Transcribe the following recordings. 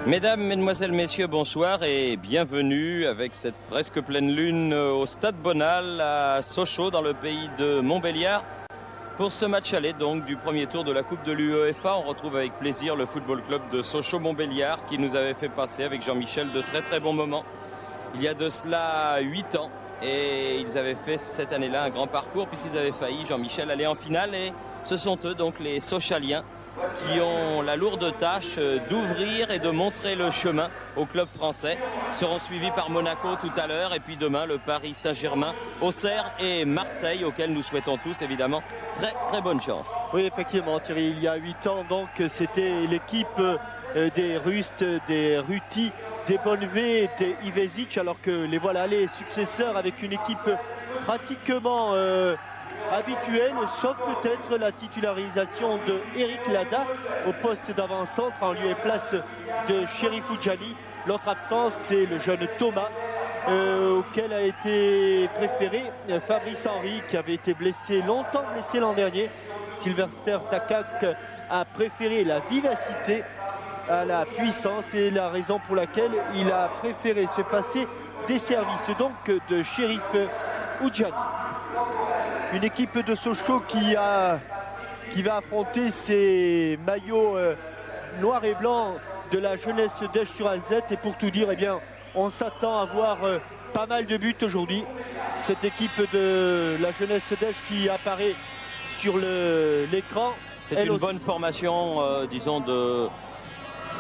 Mesdames, Mesdemoiselles, Messieurs, bonsoir et bienvenue avec cette presque pleine lune au Stade Bonal à Sochaux dans le pays de Montbéliard. Pour ce match aller donc du premier tour de la Coupe de l'UEFA, on retrouve avec plaisir le Football Club de Sochaux-Montbéliard qui nous avait fait passer avec Jean-Michel de très bons moments. Il y a de cela 8 ans et ils avaient fait cette année-là un grand parcours puisqu'ils avaient failli, Jean-Michel, aller en finale et ce sont eux donc les Sochaliens qui ont la lourde tâche d'ouvrir et de montrer le chemin au club français. Ils seront suivis par Monaco tout à l'heure et puis demain le Paris Saint-Germain, Auxerre et Marseille auxquels nous souhaitons tous évidemment très bonne chance. Oui effectivement Thierry, il y a 8 ans donc c'était l'équipe des Rustes, des Ruti, des Bonnevé, des Ivesic, alors que les voilà les successeurs avec une équipe pratiquement habituelle, sauf peut-être la titularisation de Eric Lada au poste d'avant-centre en lieu et place de Chérif Oudjani. L'autre absence, c'est le jeune Thomas auquel a été préféré Fabrice Henry qui avait été longtemps blessé l'an dernier. Sylvester Takak a préféré la vivacité à la puissance et la raison pour laquelle il a préféré se passer des services donc de Chérif Oudjani. Une équipe de Sochaux qui va affronter ces maillots noirs et blancs de la jeunesse d'Esch-sur-Alzette. Et pour tout dire, eh bien, on s'attend à voir pas mal de buts aujourd'hui. Cette équipe de la jeunesse d'Esch qui apparaît sur l'écran. C'est une bonne formation, disons, de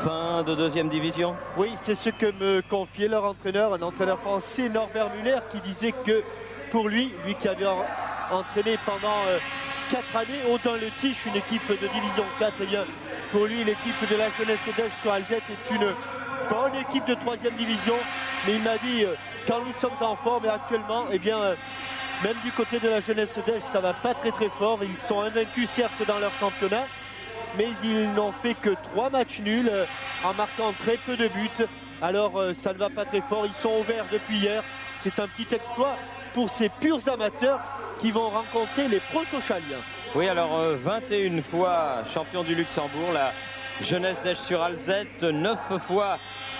fin de deuxième division. Oui, c'est ce que me confiait leur entraîneur, un entraîneur français, Norbert Muller, qui disait que pour lui qui avait entraîné pendant 4 années Audun-le-Tiche, une équipe de division 4, eh bien, pour lui l'équipe de la jeunesse d'Esch-sur-Alzette est une bonne équipe de 3e division. Mais il m'a dit quand nous sommes en forme et actuellement, eh bien, même du côté de la jeunesse d'Esch, ça va pas très fort. Ils sont invaincus certes dans leur championnat, mais ils n'ont fait que 3 matchs nuls en marquant très peu de buts. Alors ça ne va pas très fort, ils sont ouverts depuis hier. C'est un petit exploit pour ces purs amateurs qui vont rencontrer les pro-sochaliens. Oui, alors 21 fois champion du Luxembourg, la jeunesse d'Esch-sur-Alzette, 9 fois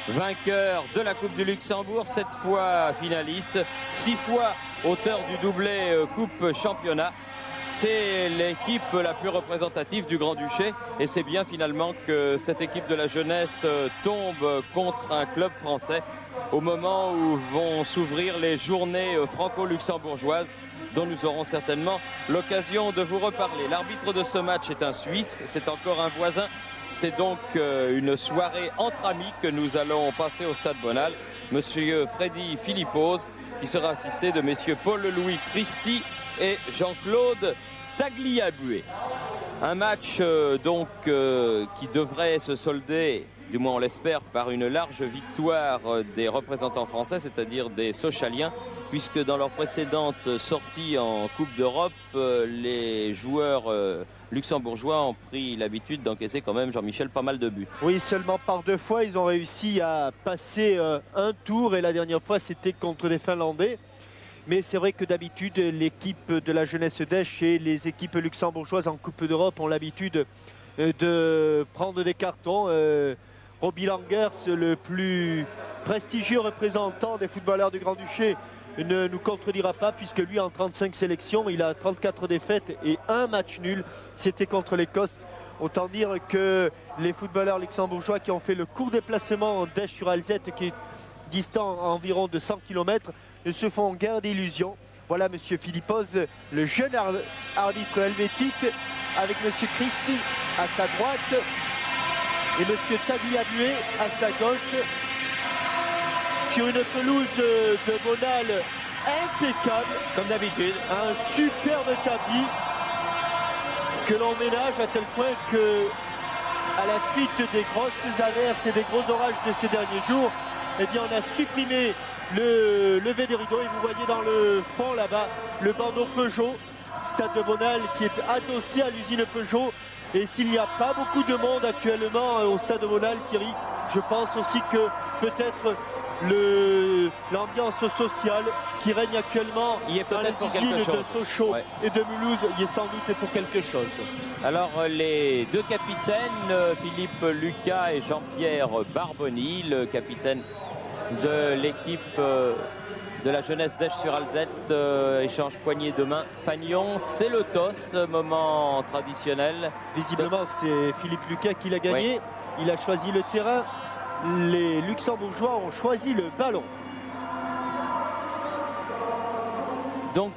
vainqueur de la Coupe du Luxembourg, 7 fois finaliste, 6 fois auteur du doublé Coupe Championnat. C'est l'équipe la plus représentative du Grand-Duché et c'est bien finalement que cette équipe de la jeunesse tombe contre un club français au moment où vont s'ouvrir les journées franco-luxembourgeoises dont nous aurons certainement l'occasion de vous reparler. L'arbitre de ce match est un Suisse, c'est encore un voisin. C'est donc une soirée entre amis que nous allons passer au Stade Bonal. Monsieur Freddy Philippose qui sera assisté de messieurs Paul-Louis Christy et Jean-Claude Tagliabue. Un match qui devrait se solder, du moins on l'espère, par une large victoire des représentants français, c'est-à-dire des Sochaliens, puisque dans leur précédente sortie en Coupe d'Europe, les joueurs luxembourgeois ont pris l'habitude d'encaisser quand même, Jean-Michel, pas mal de buts. Oui, seulement par 2 fois, ils ont réussi à passer un tour et la dernière fois, c'était contre les Finlandais. Mais c'est vrai que d'habitude, l'équipe de la jeunesse d'Esch et les équipes luxembourgeoises en Coupe d'Europe ont l'habitude de prendre des cartons. Robbie Langers, le plus prestigieux représentant des footballeurs du Grand-Duché, ne nous contredira pas puisque lui, en 35 sélections, il a 34 défaites et 1 match nul. C'était contre l'Écosse. Autant dire que les footballeurs luxembourgeois qui ont fait le court déplacement d'Esch-sur-Alzette, qui est distant à environ de 100 km, ne se font guère d'illusions. Voilà monsieur Philippose, le jeune arbitre helvétique, avec monsieur Christy à sa droite et monsieur Tagliabue à sa gauche, sur une pelouse de Bonal impeccable, comme d'habitude. Un superbe tapis que l'on ménage à tel point que, à la suite des grosses averses et des gros orages de ces derniers jours, eh bien on a supprimé le lever des rideaux et vous voyez dans le fond là-bas le bandeau Peugeot, Stade de Bonal qui est adossé à l'usine Peugeot. Et s'il n'y a pas beaucoup de monde actuellement au Stade de Bonal, Thierry, je pense aussi que peut-être l'ambiance sociale qui règne actuellement Il est dans les peut-être pour usines quelque chose. de Sochaux Ouais. et de Mulhouse, il est sans doute pour quelque chose. Alors les deux capitaines, Philippe Lucas et Jean-Pierre Barboni, le capitaine de l'équipe de la jeunesse d'Esch-sur-Alzette, échange poignée de main. Fagnon, c'est le toss, moment traditionnel. Visiblement, c'est Philippe Lucas qui l'a gagné. Il a choisi le terrain. Les Luxembourgeois ont choisi le ballon. Donc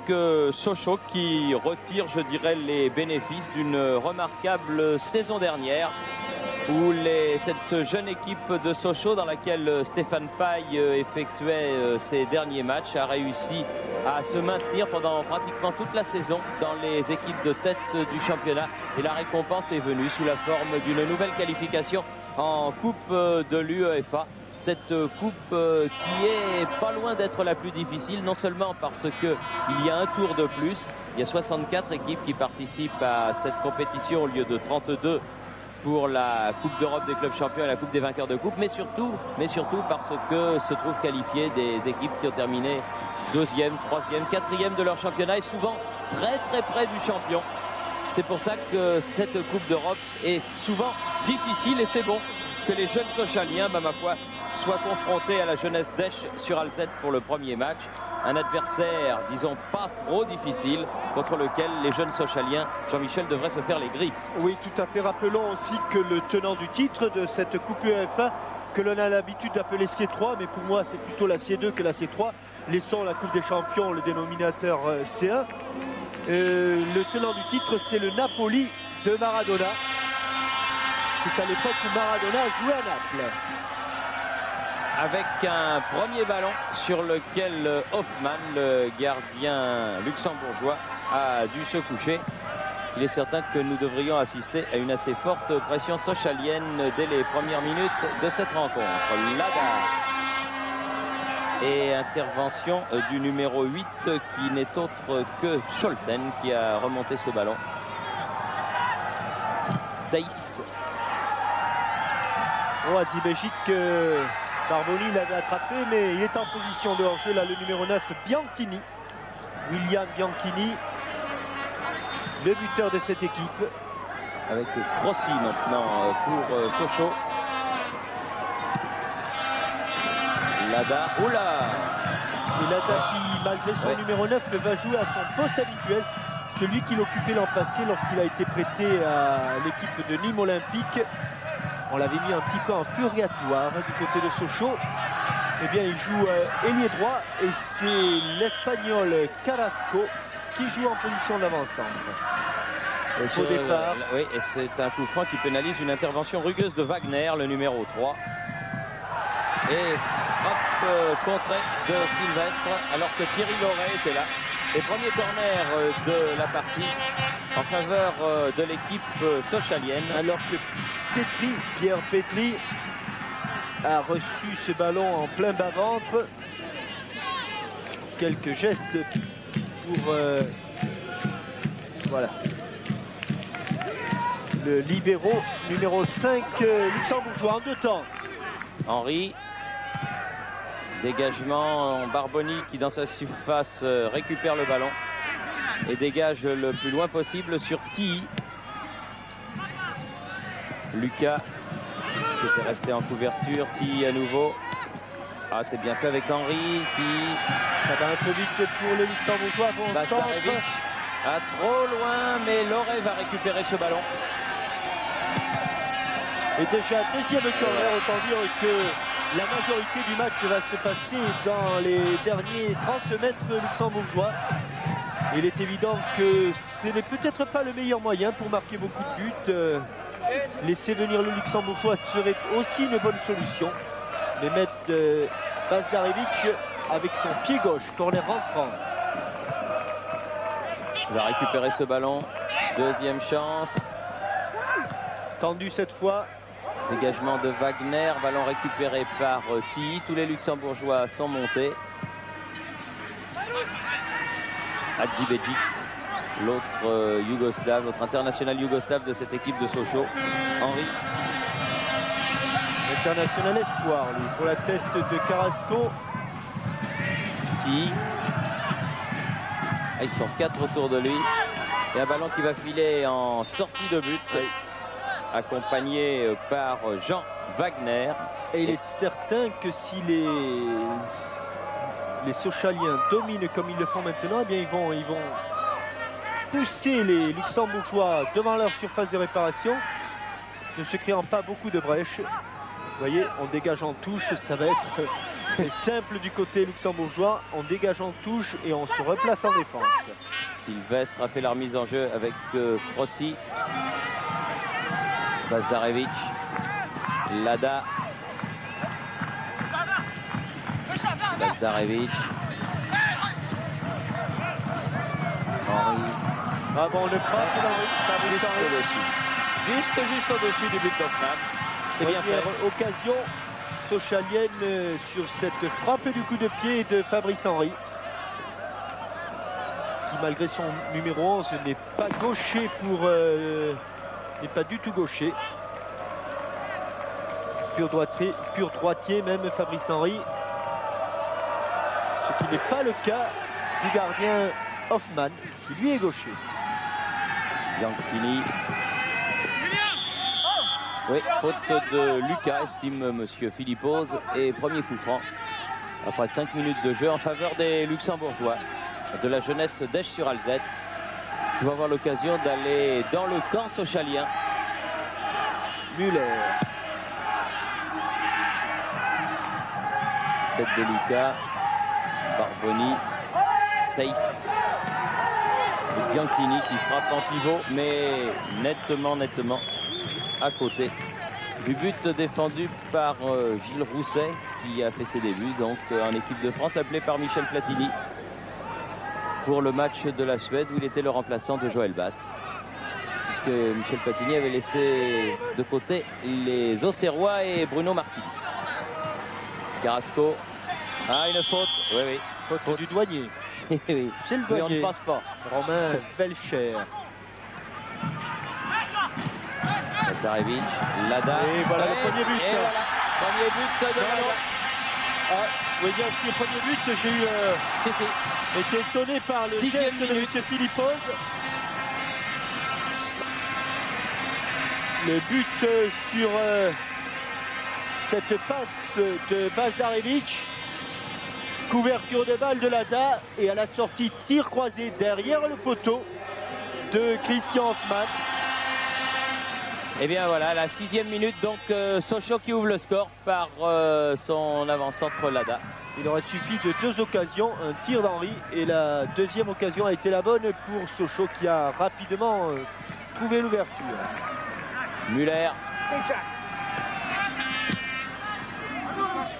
Sochaux qui retire, je dirais, les bénéfices d'une remarquable saison dernière où cette jeune équipe de Sochaux dans laquelle Stéphane Paille effectuait ses derniers matchs a réussi à se maintenir pendant pratiquement toute la saison dans les équipes de tête du championnat, et la récompense est venue sous la forme d'une nouvelle qualification en Coupe de l'UEFA. Cette coupe qui est pas loin d'être la plus difficile, non seulement parce qu'il y a un tour de plus, il y a 64 équipes qui participent à cette compétition au lieu de 32 pour la Coupe d'Europe des clubs champions et la Coupe des vainqueurs de coupe, mais surtout parce que se trouvent qualifiées des équipes qui ont terminé 2e, 3e, 4e de leur championnat et souvent très près du champion. C'est pour ça que cette Coupe d'Europe est souvent difficile, et c'est bon que les jeunes Sochaliens, ma foi, soient confrontés à la jeunesse d'Esch-sur-Alzette pour le premier match. Un adversaire, disons, pas trop difficile, contre lequel les jeunes Sochaliens, Jean-Michel, devraient se faire les griffes. Oui, tout à fait. Rappelons aussi que le tenant du titre de cette Coupe UEFA, que l'on a l'habitude d'appeler C3, mais pour moi c'est plutôt la C2 que la C3. Laissons la Coupe des Champions, le dénominateur C1. Le tenant du titre, c'est le Napoli de Maradona. C'est à l'époque où Maradona jouait à Naples. Avec un premier ballon sur lequel Hoffmann, le gardien luxembourgeois, a dû se coucher. Il est certain que nous devrions assister à une assez forte pression sochalienne dès les premières minutes de cette rencontre. Lada. Et intervention du numéro 8 qui n'est autre que Scholten qui a remonté ce ballon. Thaïs. Oh, Adzibéjic, Barboni l'avait attrapé, mais il est en position de hors-jeu. Là, le numéro 9, Bianchini. William Bianchini, le buteur de cette équipe. Avec Crossi maintenant pour Sochaux. Lada, oula! Et Lada qui, malgré son numéro 9, va jouer à son poste habituel, celui qu'il occupait l'an passé lorsqu'il a été prêté à l'équipe de Nîmes Olympique. On l'avait mis un petit peu en purgatoire du côté de Sochaux. Eh bien, il joue ailier droit et c'est l'Espagnol Carrasco qui joue en position d'avant-centre. Au départ. Oui, et c'est un coup franc qui pénalise une intervention rugueuse de Wagner, le numéro 3. Et frappe contrée de Sylvestre, alors que Thierry Loret était là. Et premier corner de la partie en faveur de l'équipe sochalienne. Alors que Pierre Petri a reçu ce ballon en plein bas-ventre. Quelques gestes pour voilà, le libéro numéro 5 luxembourgeois en 2 temps. Henry. Dégagement, Barboni qui dans sa surface récupère le ballon et dégage le plus loin possible sur Tilly. Lucas qui était resté en couverture, Tilly à nouveau. Ah, c'est bien fait avec Henry. Tilly. Ça va un peu vite pour les Luxembourgeois. Bon centre. Ah, trop loin, mais Loret va récupérer ce ballon. Et déjà deuxième corner, autant dire que la majorité du match va se passer dans les derniers 30 mètres luxembourgeois. Il est évident que ce n'est peut-être pas le meilleur moyen pour marquer beaucoup de buts. Laisser venir le luxembourgeois serait aussi une bonne solution. Mais mettre Bazdarevic avec son pied gauche, corner rentrant. Il va récupérer ce ballon. Deuxième chance. Tendu cette fois. Dégagement de Wagner, ballon récupéré par Tilly. Tous les Luxembourgeois sont montés. Adzibéjic, l'autre Yougoslave, l'autre international yougoslave de cette équipe de Sochaux. Henry. International espoir, lui, pour la tête de Carrasco. Ils sont 4 autour de lui. Et un ballon qui va filer en sortie de but, accompagné par Jean Wagner. Et il est certain que si les Sochaliens dominent comme ils le font maintenant, eh bien ils vont pousser les Luxembourgeois devant leur surface de réparation, ne se créant pas beaucoup de brèches. Vous voyez, on dégage en touche, ça va être très simple du côté luxembourgeois. On dégage en touche et on se replace en défense. Sylvestre a fait la remise en jeu avec Frossi. Bazdarevic, Lada. Bazdarevic. Henri. Ah bon, le frappe Juste au-dessus du but d'Hoffmann. C'est bien fait. Occasion sochalienne sur cette frappe du coup de pied de Fabrice Henry, qui malgré son numéro 11 n'est pas gaucher n'est pas du tout gaucher. Pur droitier même Fabrice Henry. Ce qui n'est pas le cas du gardien Hoffmann, qui lui est gaucher. Bianchini. Oui, faute de Lucas, estime monsieur Philippose. Et premier coup franc après 5 minutes de jeu en faveur des Luxembourgeois de la jeunesse d'Esch-sur-Alzette, qui va avoir l'occasion d'aller dans le camp sochalien. Müller. Tête de Lucas. Barboni. Teiss. Et Bianchini qui frappe en pivot, mais nettement à côté du but défendu par Gilles Rousset, qui a fait ses débuts donc en équipe de France, appelé par Michel Platini pour le match de la Suède où il était le remplaçant de Joël Batz, puisque Michel Platini avait laissé de côté les Auxerrois et Bruno Martini. Carrasco. Ah, une faute. Oui. Faute du douanier. Oui. C'est le douanier. Oui, on ne passe pas. Romain Belcher. Bazdarevic, Lada. Et voilà le premier but. Et voilà, premier but de Lada. Ah, vous voyez, le premier but, j'ai eu été étonné par le geste de M. Philippose. Le but sur cette passe de Bazdarevic. Couverture de balle de Lada et à la sortie tir croisé derrière le poteau de Christian Hoffmann. Et bien voilà, la 6e minute, donc Sochaux qui ouvre le score par son avant-centre Lada. Il aurait suffi de 2 occasions, un tir d'Henry, et la deuxième occasion a été la bonne pour Sochaux, qui a rapidement trouvé l'ouverture. Müller.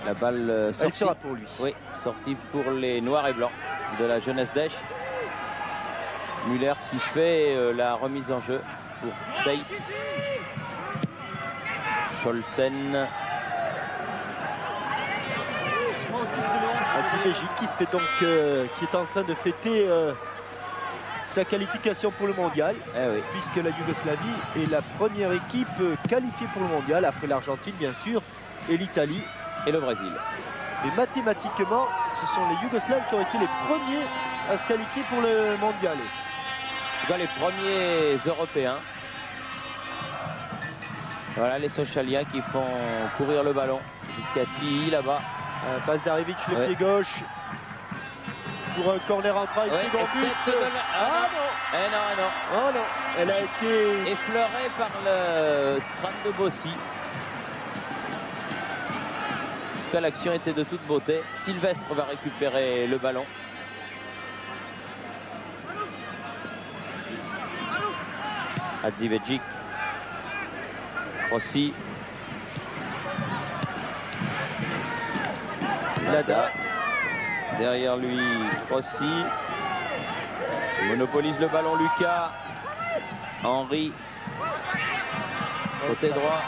La balle sortie. Elle sera pour lui. Oui, sortie pour les Noirs et Blancs de la jeunesse d'Esch. Müller qui fait la remise en jeu pour Teiss. Scholten. Alexis Bégic qui fait donc qui est en train de fêter sa qualification pour le mondial, puisque la Yougoslavie est la première équipe qualifiée pour le mondial, après l'Argentine bien sûr, et l'Italie. Et le Brésil. Mais mathématiquement, ce sont les Yougoslaves qui ont été les premiers à se qualifier pour le mondial. En tout cas, les premiers Européens. Voilà les Sochaliens qui font courir le ballon jusqu'à Tilly là-bas. Bazdarevic, le pied gauche. Pour un corner en train, second but. Ah non. Eh non. Oh non, elle a été effleurée par le crâne de Bossy. En tout cas, l'action était de toute beauté. Sylvestre va récupérer le ballon. Hadzibedzic. Rossi. Lada. Derrière lui, Rossi. Monopolise le ballon, Lucas. Henry. Côté droit.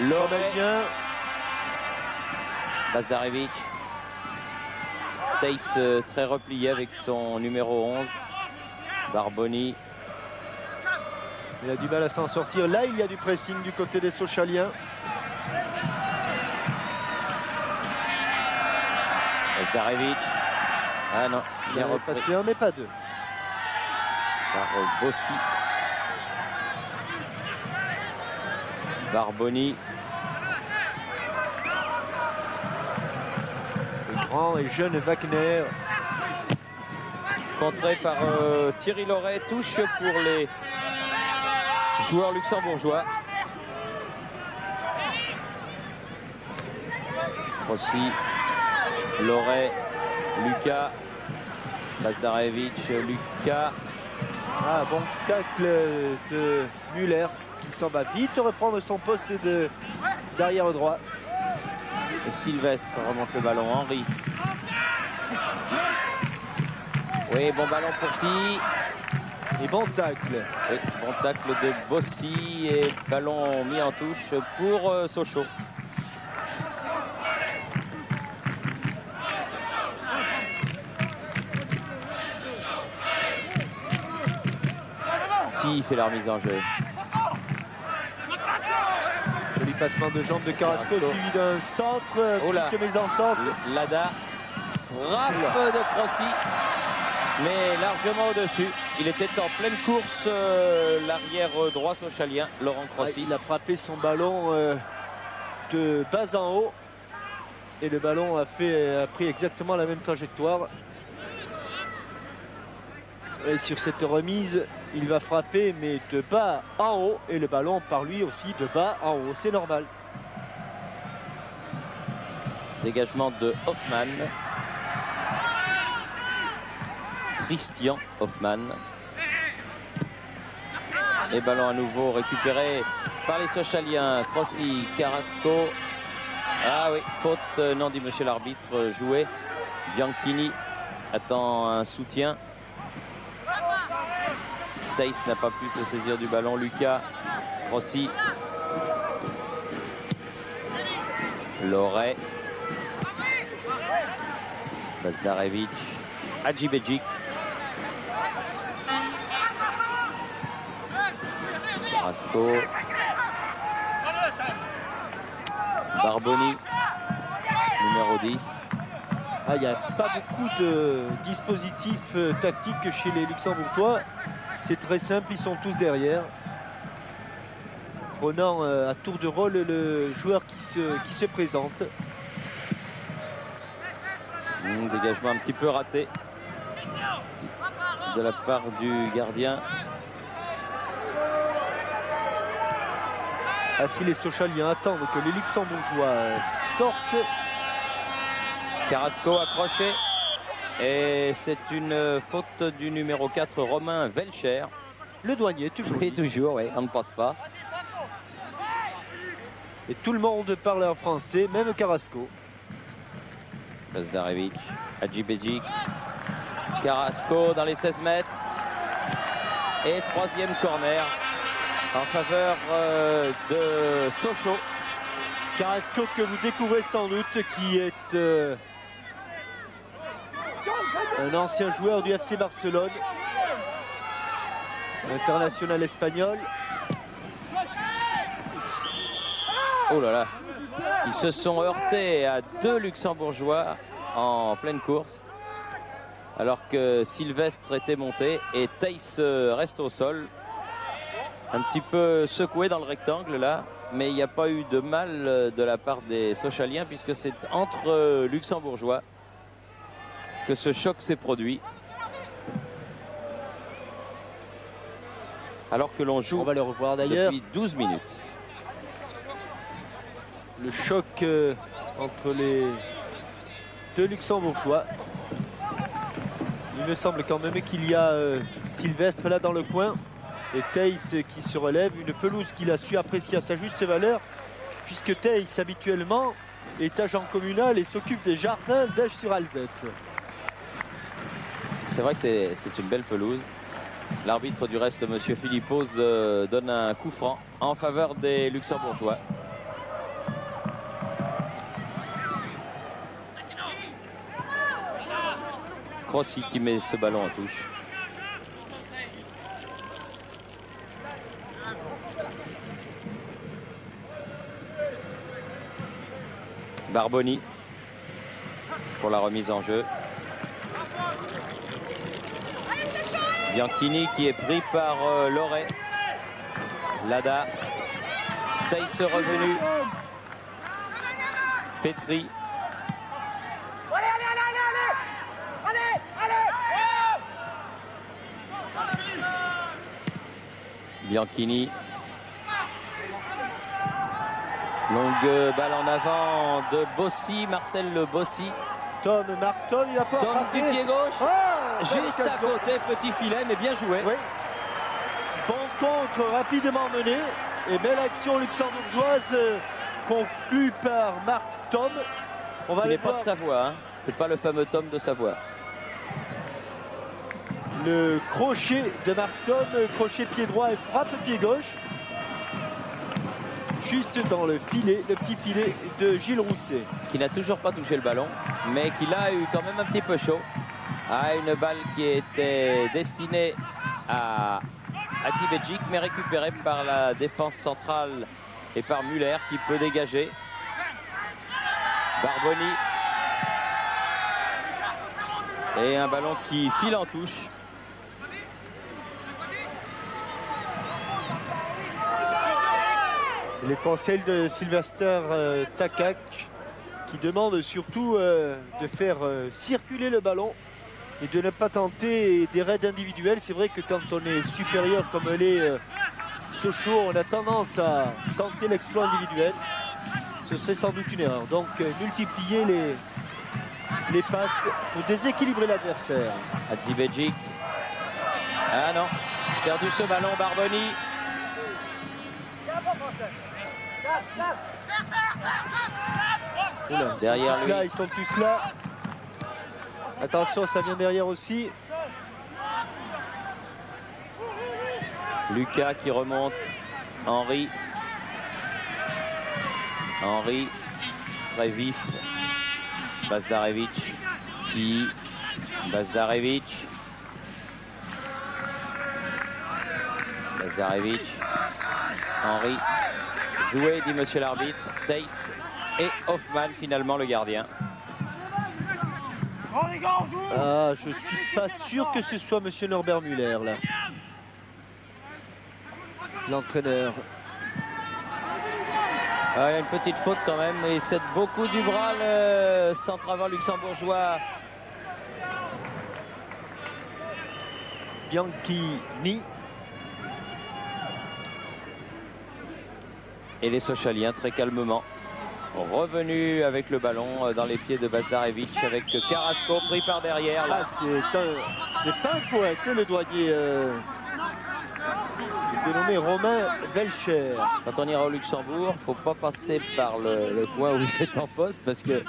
Loré. Bazdarevic. Teiss très replié avec son numéro 11. Barboni. Il a du mal à s'en sortir. Là, il y a du pressing du côté des Sochaliens. Zdarevic. Ah non, il a passé un mais pas deux. Par Bossi. Barboni. Le grand et jeune Wagner. Contré par Thierry Loret. Touche pour les joueurs luxembourgeois. Aussi Loret, Lucas, Bazdarevic, Lucas. Ah, bon tacle de Muller qui s'en va vite reprendre son poste d'arrière droit. Et Sylvestre remonte le ballon. Henry. Oui, bon ballon pour Ti. Et bon tacle. Oui, bon tacle de Bossi et ballon mis en touche pour Sochaux. Ti fait la remise en jeu. Joli passement de jambe de Carrasco suivi d'un centre. Oh là. Petite mésentente. Lada. Frappe de Crossi. Mais largement au-dessus. Il était en pleine course, l'arrière droit sochalien, Laurent Crossi. Il a frappé son ballon de bas en haut. Et le ballon a pris exactement la même trajectoire. Et sur cette remise, il va frapper, mais de bas en haut. Et le ballon par lui aussi de bas en haut. C'est normal. Dégagement de Hoffmann. Christian Hoffmann. Et ballon à nouveau récupéré par les Sochaliens. Crossi, Carrasco. Ah oui, faute, non dit monsieur l'arbitre, joué. Bianchini attend un soutien. Theis n'a pas pu se saisir du ballon. Lucas, Crossi. Loret. Bazdarevic. Hadjibedzic. Carrasco. Barboni, numéro 10. Ah, il n'y a pas beaucoup de dispositifs tactiques chez les Luxembourgeois. C'est très simple, ils sont tous derrière. Prenant à tour de rôle le joueur qui se présente. Dégagement un petit peu raté de la part du gardien. Ah, si les Sochaliens attendent que les Luxembourgeois sortent. Carrasco accroché. Et c'est une faute du numéro 4, Romain Velcher. Le douanier, toujours. Et toujours, oui, on ne passe pas. Et tout le monde parle en français, même Carrasco. Bazdarevic, Hadjibedzic. Carrasco dans les 16 mètres. Et troisième corner en faveur de Sochaux. Carrasco que vous découvrez sans doute, qui est un ancien joueur du FC Barcelone, international espagnol. Oh là là, ils se sont heurtés à deux Luxembourgeois en pleine course, alors que Sylvestre était monté et Theis reste au sol, un petit peu secoué dans le rectangle là, mais il n'y a pas eu de mal de la part des Sochaliens puisque c'est entre Luxembourgeois que ce choc s'est produit. Alors que l'on joue, on va le revoir d'ailleurs, depuis 12 minutes. Le choc entre les deux Luxembourgeois. Il me semble quand même qu'il y a Sylvestre là dans le coin et Theis qui se relève. Une pelouse qu'il a su apprécier à sa juste valeur, puisque Theis habituellement est agent communal et s'occupe des jardins d'Esch-sur-Alzette. C'est vrai que c'est une belle pelouse. L'arbitre du reste, monsieur Philippos, donne un coup franc en faveur des Luxembourgeois. Crossi qui met ce ballon en touche. Barboni. pour la remise en jeu. Bianchini qui est pris par Loret. Lada. Theis revenu. Petri. Bianchini. Longue balle en avant de Bossy, Marcel Le Bossy. Marc Tom, il a pas Tom frappé. du pied gauche, juste à occasion. côté, petit filet, mais bien joué. Oui. Bon contre, rapidement mené. Et belle action luxembourgeoise conclue par Marc Tom. On va Il aller n'est pas voir de Savoie, hein. C'est pas le fameux Tom de Savoie. le crochet de Marc Tom, crochet pied droit et frappe pied gauche. Juste dans le filet, le petit filet de Gilles Rousset. Qui n'a toujours pas touché le ballon, mais qui l'a eu quand même un petit peu chaud. Ah, une balle qui était destinée à Tibedjic, mais récupérée par la défense centrale et par Muller qui peut dégager. Barboni. Et un ballon qui file en touche. Les conseils de Sylvester Takak qui demande surtout de faire circuler le ballon et de ne pas tenter des raids individuels. C'est vrai que quand on est supérieur comme l'est Sochaux, on a tendance à tenter l'exploit individuel. Ce serait sans doute une erreur. Donc multiplier les passes pour déséquilibrer l'adversaire. Tibedjic. Ah non, perdu ce ballon, Barboni. Oula, Derrière lui. ils sont tous là. Attention, ça vient derrière aussi. Lucas qui remonte. Henry. Henry. Très vif. Bazdarevic. Ti. Bazdarevic. Bazdarevic. Henry. Joué, dit monsieur l'arbitre. Theis et Hoffman, finalement, le gardien. Ah, je suis pas sûr que ce soit monsieur Norbert Muller, là. L'entraîneur. Ah, il y a une petite faute quand même. Il cède beaucoup du bras, le centre avant luxembourgeois. Bianchini. Et les Sochaliens très calmement revenus avec le ballon dans les pieds de Bazdarevic avec Carrasco pris par derrière. Là. Ah, c'est un poète, le douanier. Qui était nommé Romain Velcher. Quand on ira au Luxembourg, faut pas passer par le coin où il est en poste parce que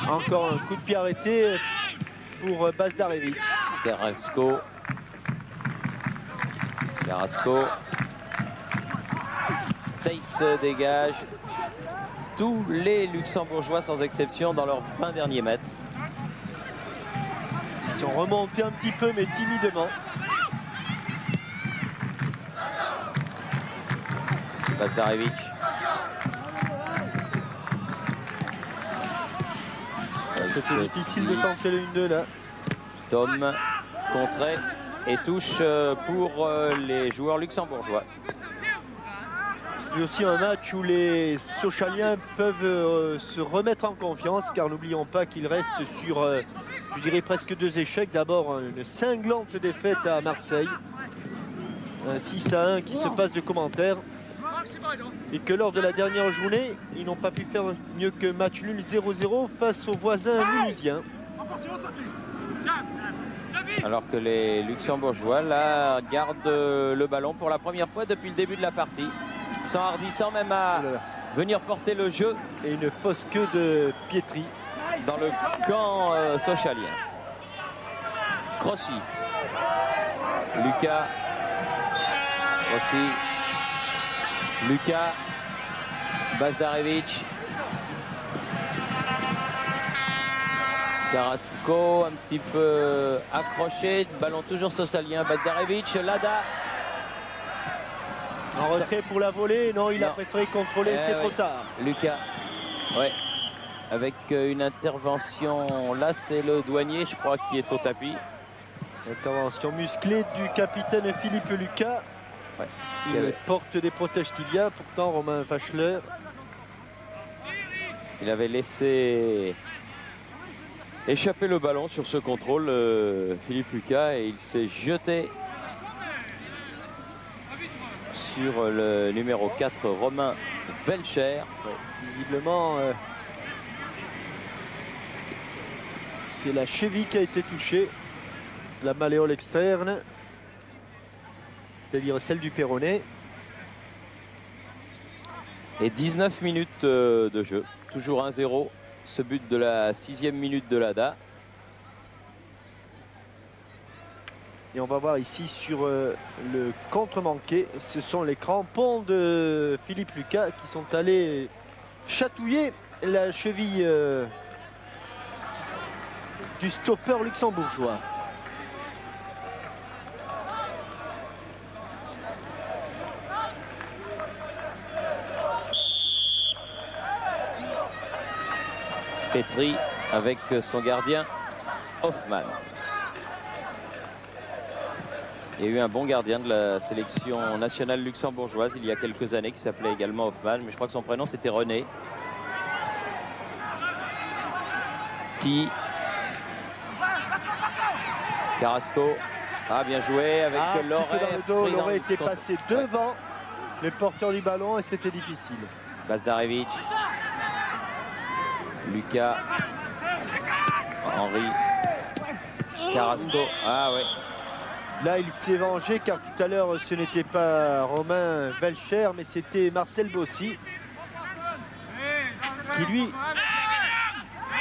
encore un coup de pied arrêté pour Bazdarevic. Carrasco. Theis dégage. Tous les Luxembourgeois sans exception dans leurs 20 derniers mètres. Ils sont remontés un petit peu mais timidement. Bazdarevic. C'était difficile de tenter le 1-2 là. Tom contré et touche pour les joueurs luxembourgeois. C'est aussi un match où les Sochaliens peuvent se remettre en confiance car n'oublions pas qu'il reste sur, je dirais, presque 2 échecs. D'abord une cinglante défaite à Marseille. Un 6-1 qui se passe de commentaires. Et que lors de la dernière journée, ils n'ont pas pu faire mieux que match nul 0-0 face aux voisins mulhousiens. Alors que les Luxembourgeois là gardent le ballon pour la première fois depuis le début de la partie. S'enhardissant même à venir porter le jeu. Et une fausse queue de Pietri. Dans le camp sochalien. Crossi. Lucas. Crossi. Lucas. Bazdarevic. Carrasco un petit peu accroché. Ballon toujours sochalien. Bazdarevic. Lada. En retrait pour la volée. Non, il a préféré contrôler. C'est trop tard. Lucas. Ouais. Avec une intervention, là c'est le douanier, je crois, qui est au tapis. Intervention musclée du capitaine Philippe Lucas. Ouais. Il porte des protèges tibia, pourtant Romain Vachler. Il avait laissé échapper le ballon sur ce contrôle, Philippe Lucas, et il s'est jeté sur le numéro 4, Romain Velcher. Ouais, visiblement, c'est la cheville qui a été touchée, la malléole externe, c'est-à-dire celle du péroné. Et 19 minutes de jeu, toujours 1-0, ce but de la 6e minute de l'ADA. Et on va voir ici sur le contre-manqué, ce sont les crampons de Philippe Lucas qui sont allés chatouiller la cheville du stopper luxembourgeois. Petri avec son gardien Hoffmann. Il y a eu un bon gardien de la sélection nationale luxembourgeoise il y a quelques années qui s'appelait également Hoffmann, mais je crois que son prénom c'était René. Carrasco. Ah, bien joué avec Loret. Loret était passé devant le porteur du ballon et c'était difficile. Bazdarevic. Lucas. Henri. Carrasco. Ah ouais. Là, il s'est vengé car tout à l'heure, ce n'était pas Romain Velcher, mais c'était Marcel Bossy qui, lui,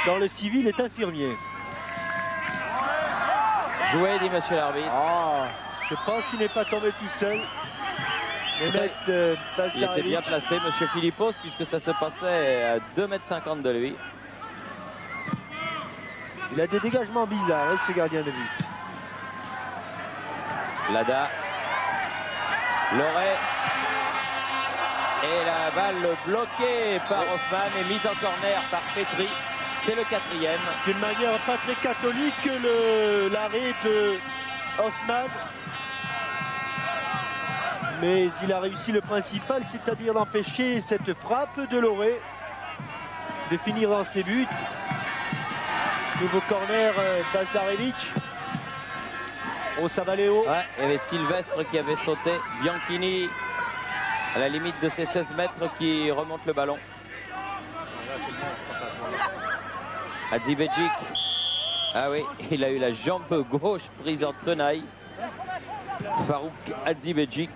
dans le civil, est infirmier. Joué, dit monsieur l'arbitre. Ah, je pense qu'il n'est pas tombé tout seul. Il était bien placé, monsieur Philippos, puisque ça se passait à 2,50 m de lui. Il a des dégagements bizarres, hein, ce gardien de but. Lada. Loret. Et la balle bloquée par Hoffmann et mise en corner par Petri. C'est le 4e. D'une manière pas très catholique, l'arrêt de Hoffmann. Mais il a réussi le principal, c'est-à-dire d'empêcher cette frappe de Loret de finir dans ses buts. Nouveau corner, Bazdarevic. Oh, ça va aller haut. Ouais, il y avait Sylvestre qui avait sauté. Bianchini à la limite de ses 16 mètres qui remonte le ballon. Hadzibedzic. Ah oui, il a eu la jambe gauche prise en tenaille. Farouk Hadzibedzic.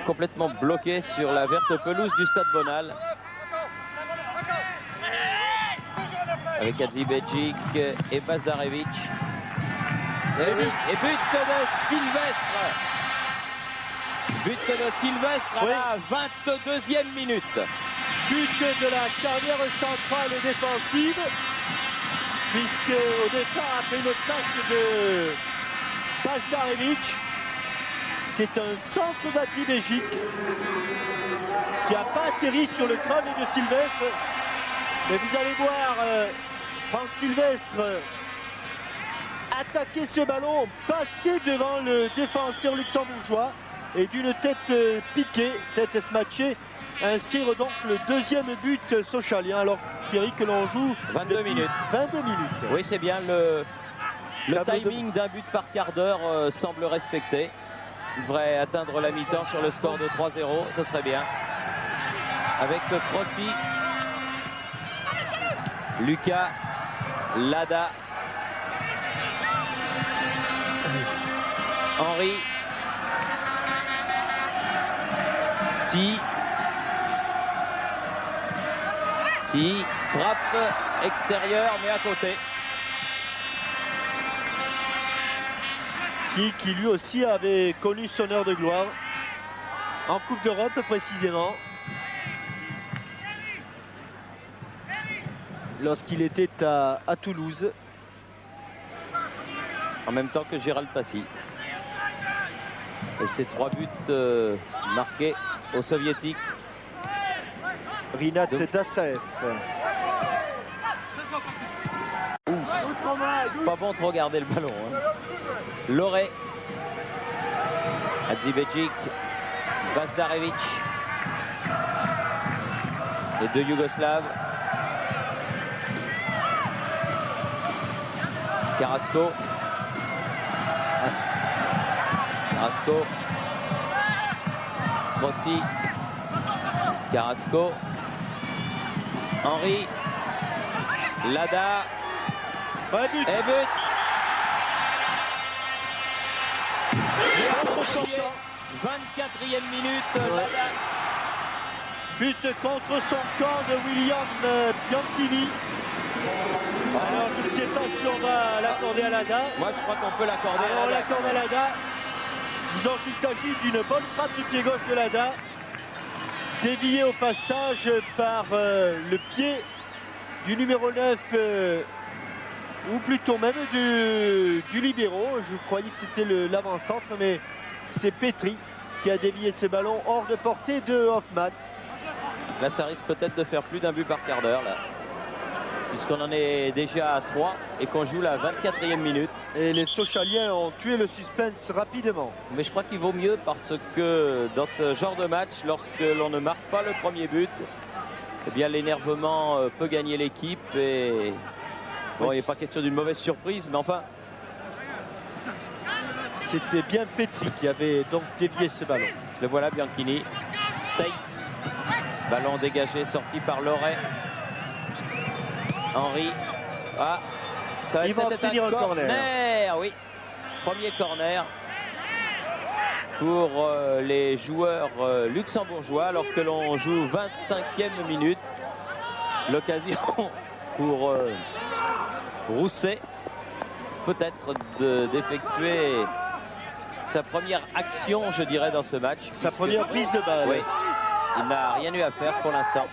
Complètement bloqué sur la verte pelouse du Stade Bonal. Avec Hadzibedzic et Bazdarevic. Et but de Sylvestre. But de Sylvestre à la 22e minute. But de la carrière centrale et défensive. Puisque au départ, après une passe de Bazdarevic, c'est un centre d'Hadzibedzic qui n'a pas atterri sur le crâne de Sylvestre. Mais vous allez voir Franck Sylvestre attaquer ce ballon, passer devant le défenseur luxembourgeois et d'une tête piquée, tête smatchée, inscrire donc le 2e but socialien. Alors Thierry, que l'on joue 22 minutes. 22 minutes. Oui, c'est bien, le timing d'un but par quart d'heure semble respecté. Il devrait atteindre la mi-temps sur le score de 3-0, ce serait bien. Avec Crossi, Lucas, Lada, Henri, Ti, frappe extérieure mais à côté. Ti qui lui aussi avait connu son heure de gloire en Coupe d'Europe précisément. Lorsqu'il était à Toulouse. En même temps que Gérald Passy. Et ces 3 buts marqués aux Soviétiques. Rinat Dassaef. Pas bon de regarder le ballon. Hein. Loré. Hadzibedzic. Bazdarevic. Les deux Yougoslaves. Carrasco. Carrasco. Rossi. Carrasco. Henry. Lada. Ouais, but. Et but. 24e minute. Lada. But contre son camp de William Bianchini. Alors je ne sais pas si on va l'accorder à Lada. Moi je crois qu'on peut l'accorder. Alors on l'accorde à Lada. Disons qu'il s'agit d'une bonne frappe du pied gauche de Lada. Dévié au passage par le pied du numéro 9, ou plutôt même du libéro. Je croyais que c'était l'avant-centre, mais c'est Petri qui a dévié ce ballon hors de portée de Hoffmann. Là ça risque peut-être de faire plus d'un but par quart d'heure là. Puisqu'on en est déjà à 3 et qu'on joue la 24e minute. Et les Sochaliens ont tué le suspense rapidement. Mais je crois qu'il vaut mieux parce que dans ce genre de match, lorsque l'on ne marque pas le premier but, eh bien l'énervement peut gagner l'équipe. Et bon, il n'est pas question d'une mauvaise surprise, mais enfin. C'était bien Petri qui avait donc dévié ce ballon. Le voilà Bianchini. Taïs. Ballon dégagé, sorti par Loré. Henry. Ah, ça va il va obtenir un corner. Oui, premier corner pour les joueurs luxembourgeois alors que l'on joue 25e minute. L'occasion pour Rousset peut-être d'effectuer sa première action, je dirais, dans ce match. Sa première prise de balle. Oui, il n'a rien eu à faire pour l'instant.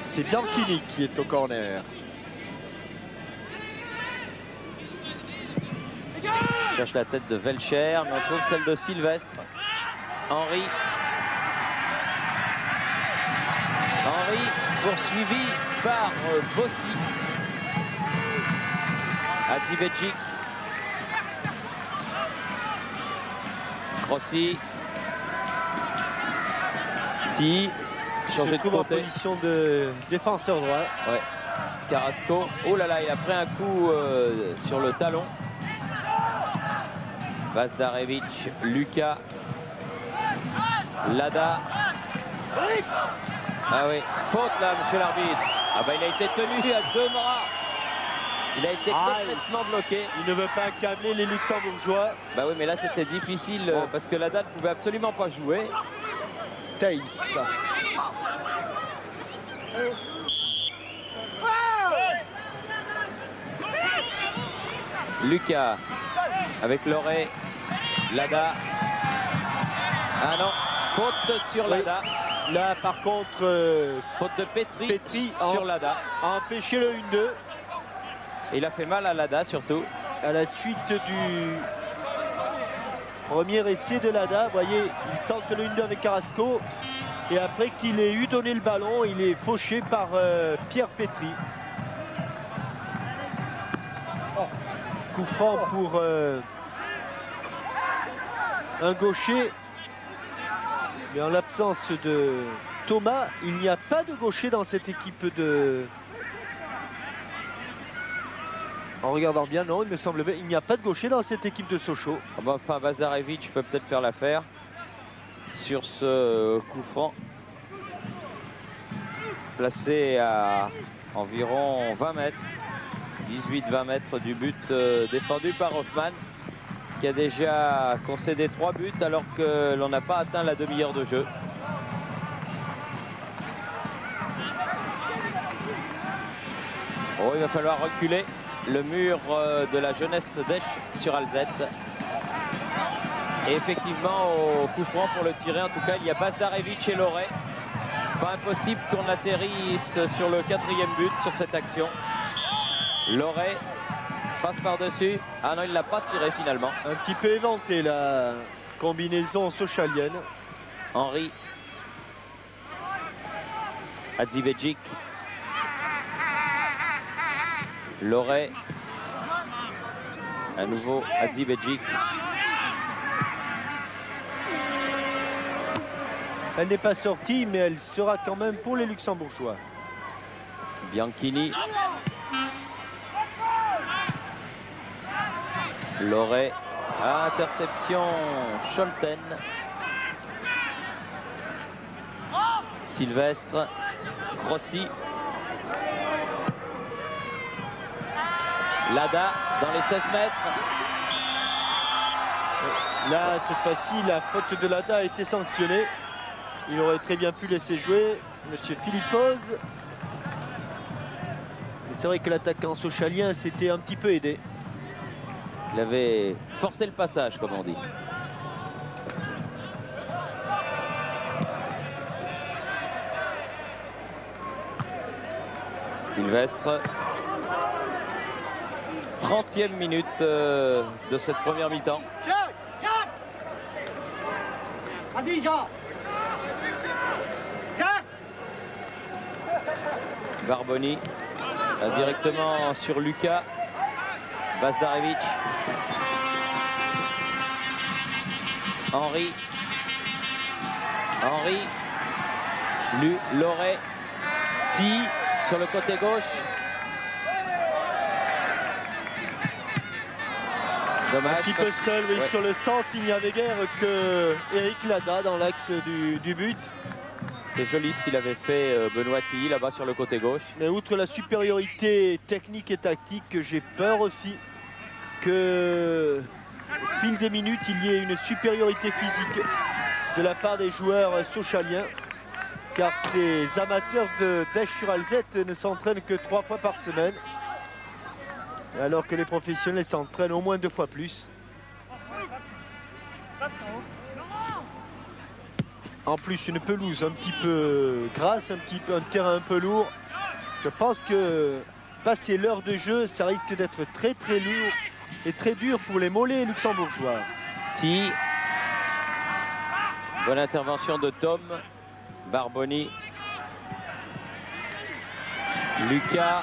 C'est Bianchini qui est au corner. On cherche la tête de Velcher, mais on trouve celle de Sylvestre. Henry. Henry poursuivi par Bossi. Hadzibedzic. Rossi. Ti. Changé de côté. En position de défenseur droit. Ouais. Carrasco. Oh là là, il a pris un coup sur le talon. Bazdarevic, Lucas. Lada. Ah oui, faute là, monsieur l'arbitre. Ah bah il a été tenu à deux bras. Il a été complètement bloqué. Il ne veut pas accabler les Luxembourgeois. Bah oui, mais là c'était difficile parce que Lada ne pouvait absolument pas jouer. Taïs. Lucas avec Loré. Lada. Ah non, faute sur Lada. Là par contre, faute de Petri sur Lada. A empêché le 1-2. Et il a fait mal à Lada surtout. À la suite du premier essai de Lada, vous voyez, il tente le 1-2 avec Carrasco. Et après qu'il ait eu donné le ballon, il est fauché par Pierre Petri. Coup franc pour un gaucher. Mais en l'absence de Thomas, il n'y a pas de gaucher dans cette équipe de... En regardant bien, non, il me semble bien, il n'y a pas de gaucher dans cette équipe de Sochaux. Ah bah, enfin, Bazdarevic peut peut-être faire l'affaire sur ce coup franc. Placé à environ 20 mètres. 18-20 mètres du but défendu par Hoffmann, qui a déjà concédé 3 buts alors que l'on n'a pas atteint la demi-heure de jeu. Oh, il va falloir reculer le mur de la jeunesse d'Esch sur Alzette. Et effectivement, au coup franc pour le tirer, en tout cas, il y a Bazdarevic et Loré. Pas impossible qu'on atterrisse sur le 4e but sur cette action. Loré passe par-dessus. Ah non, il ne l'a pas tiré finalement. Un petit peu éventé là, combinaison sochalienne. Henry. Hadzibedzic. Loret. À nouveau Hadzibedzic. Elle n'est pas sortie, mais elle sera quand même pour les Luxembourgeois. Bianchini. Loret. Interception. Scholten. Sylvestre. Crossi. Lada dans les 16 mètres. Là, cette fois-ci, la faute de Lada a été sanctionnée. Il aurait très bien pu laisser jouer Monsieur Philippoz. Mais c'est vrai que l'attaquant sochalien s'était un petit peu aidé. Il avait forcé le passage, comme on dit. Sylvestre. 30e minute de cette première mi-temps. Vas-y, Jean. Barboni directement sur Lucas. Bazdarevic. Henry. Loret. Ti sur le côté gauche. Dommage. Un petit peu seul, oui, ouais. sur le centre, il n'y avait guère que Eric Lada dans l'axe du but. C'est joli ce qu'il avait fait Benoît Tilly là-bas sur le côté gauche. Mais outre la supériorité technique et tactique, j'ai peur aussi que au fil des minutes, il y ait une supériorité physique de la part des joueurs sochaliens. Car ces amateurs de d'Esch-sur-Alzette ne s'entraînent que 3 fois par semaine. Alors que les professionnels s'entraînent au moins 2 fois plus. En plus, une pelouse un petit peu grasse, un terrain un peu lourd. Je pense que passer l'heure de jeu, ça risque d'être très très lourd et très dur pour les mollets luxembourgeois. Ti. Bonne intervention de Tom. Barboni. Lucas.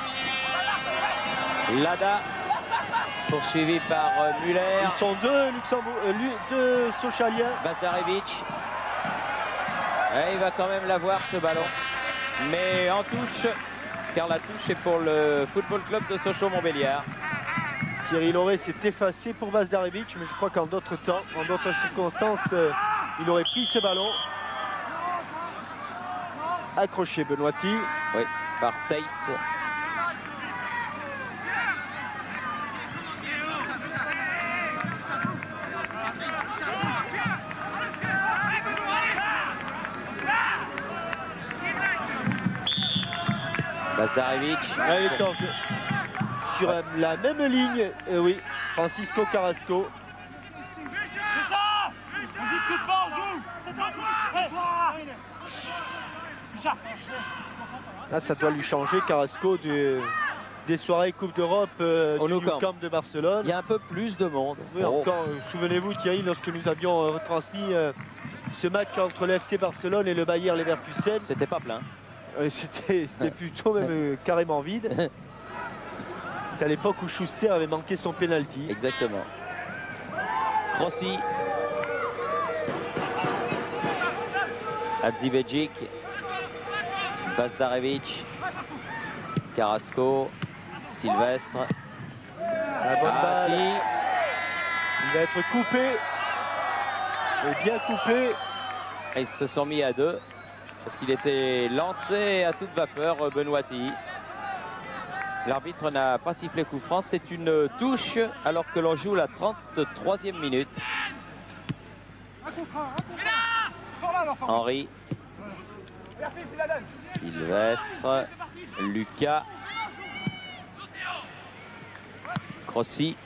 Lada. Poursuivi par Muller. Ils sont deux Sochaliens. Bazdarevic. Et il va quand même l'avoir ce ballon. Mais en touche, car la touche est pour le Football Club de Sochaux-Montbéliard. Thierry Loret s'est effacé pour Bazdarevic, mais je crois qu'en d'autres temps, en d'autres circonstances, il aurait pris ce ballon. Accroché Benoîti. Oui, par Theis. Bazdarevic. Elle est en jeu. Sur la même ligne, oui, Francisco Carrasco. Là, ça doit lui changer, Carrasco, des soirées Coupe d'Europe du Nou Camp de Barcelone. Il y a un peu plus de monde. Oui, encore, souvenez-vous Thierry, lorsque nous avions retransmis ce match entre le FC Barcelone et le Bayer Leverkusen. C'était pas plein. C'était plutôt même carrément vide. C'était à l'époque où Schuster avait manqué son penalty. Exactement. Crossi. Hadzibedzic. Bazdarevic. Carrasco. Sylvestre. La bonne balle. Il va être coupé. Et bien coupé. Et ils se sont mis à deux. Parce qu'il était lancé à toute vapeur, Benoît Tilly. L'arbitre n'a pas sifflé coup franc. C'est une touche alors que l'on joue la 33e minute. Henry. Sylvestre. Lucas. Crossi.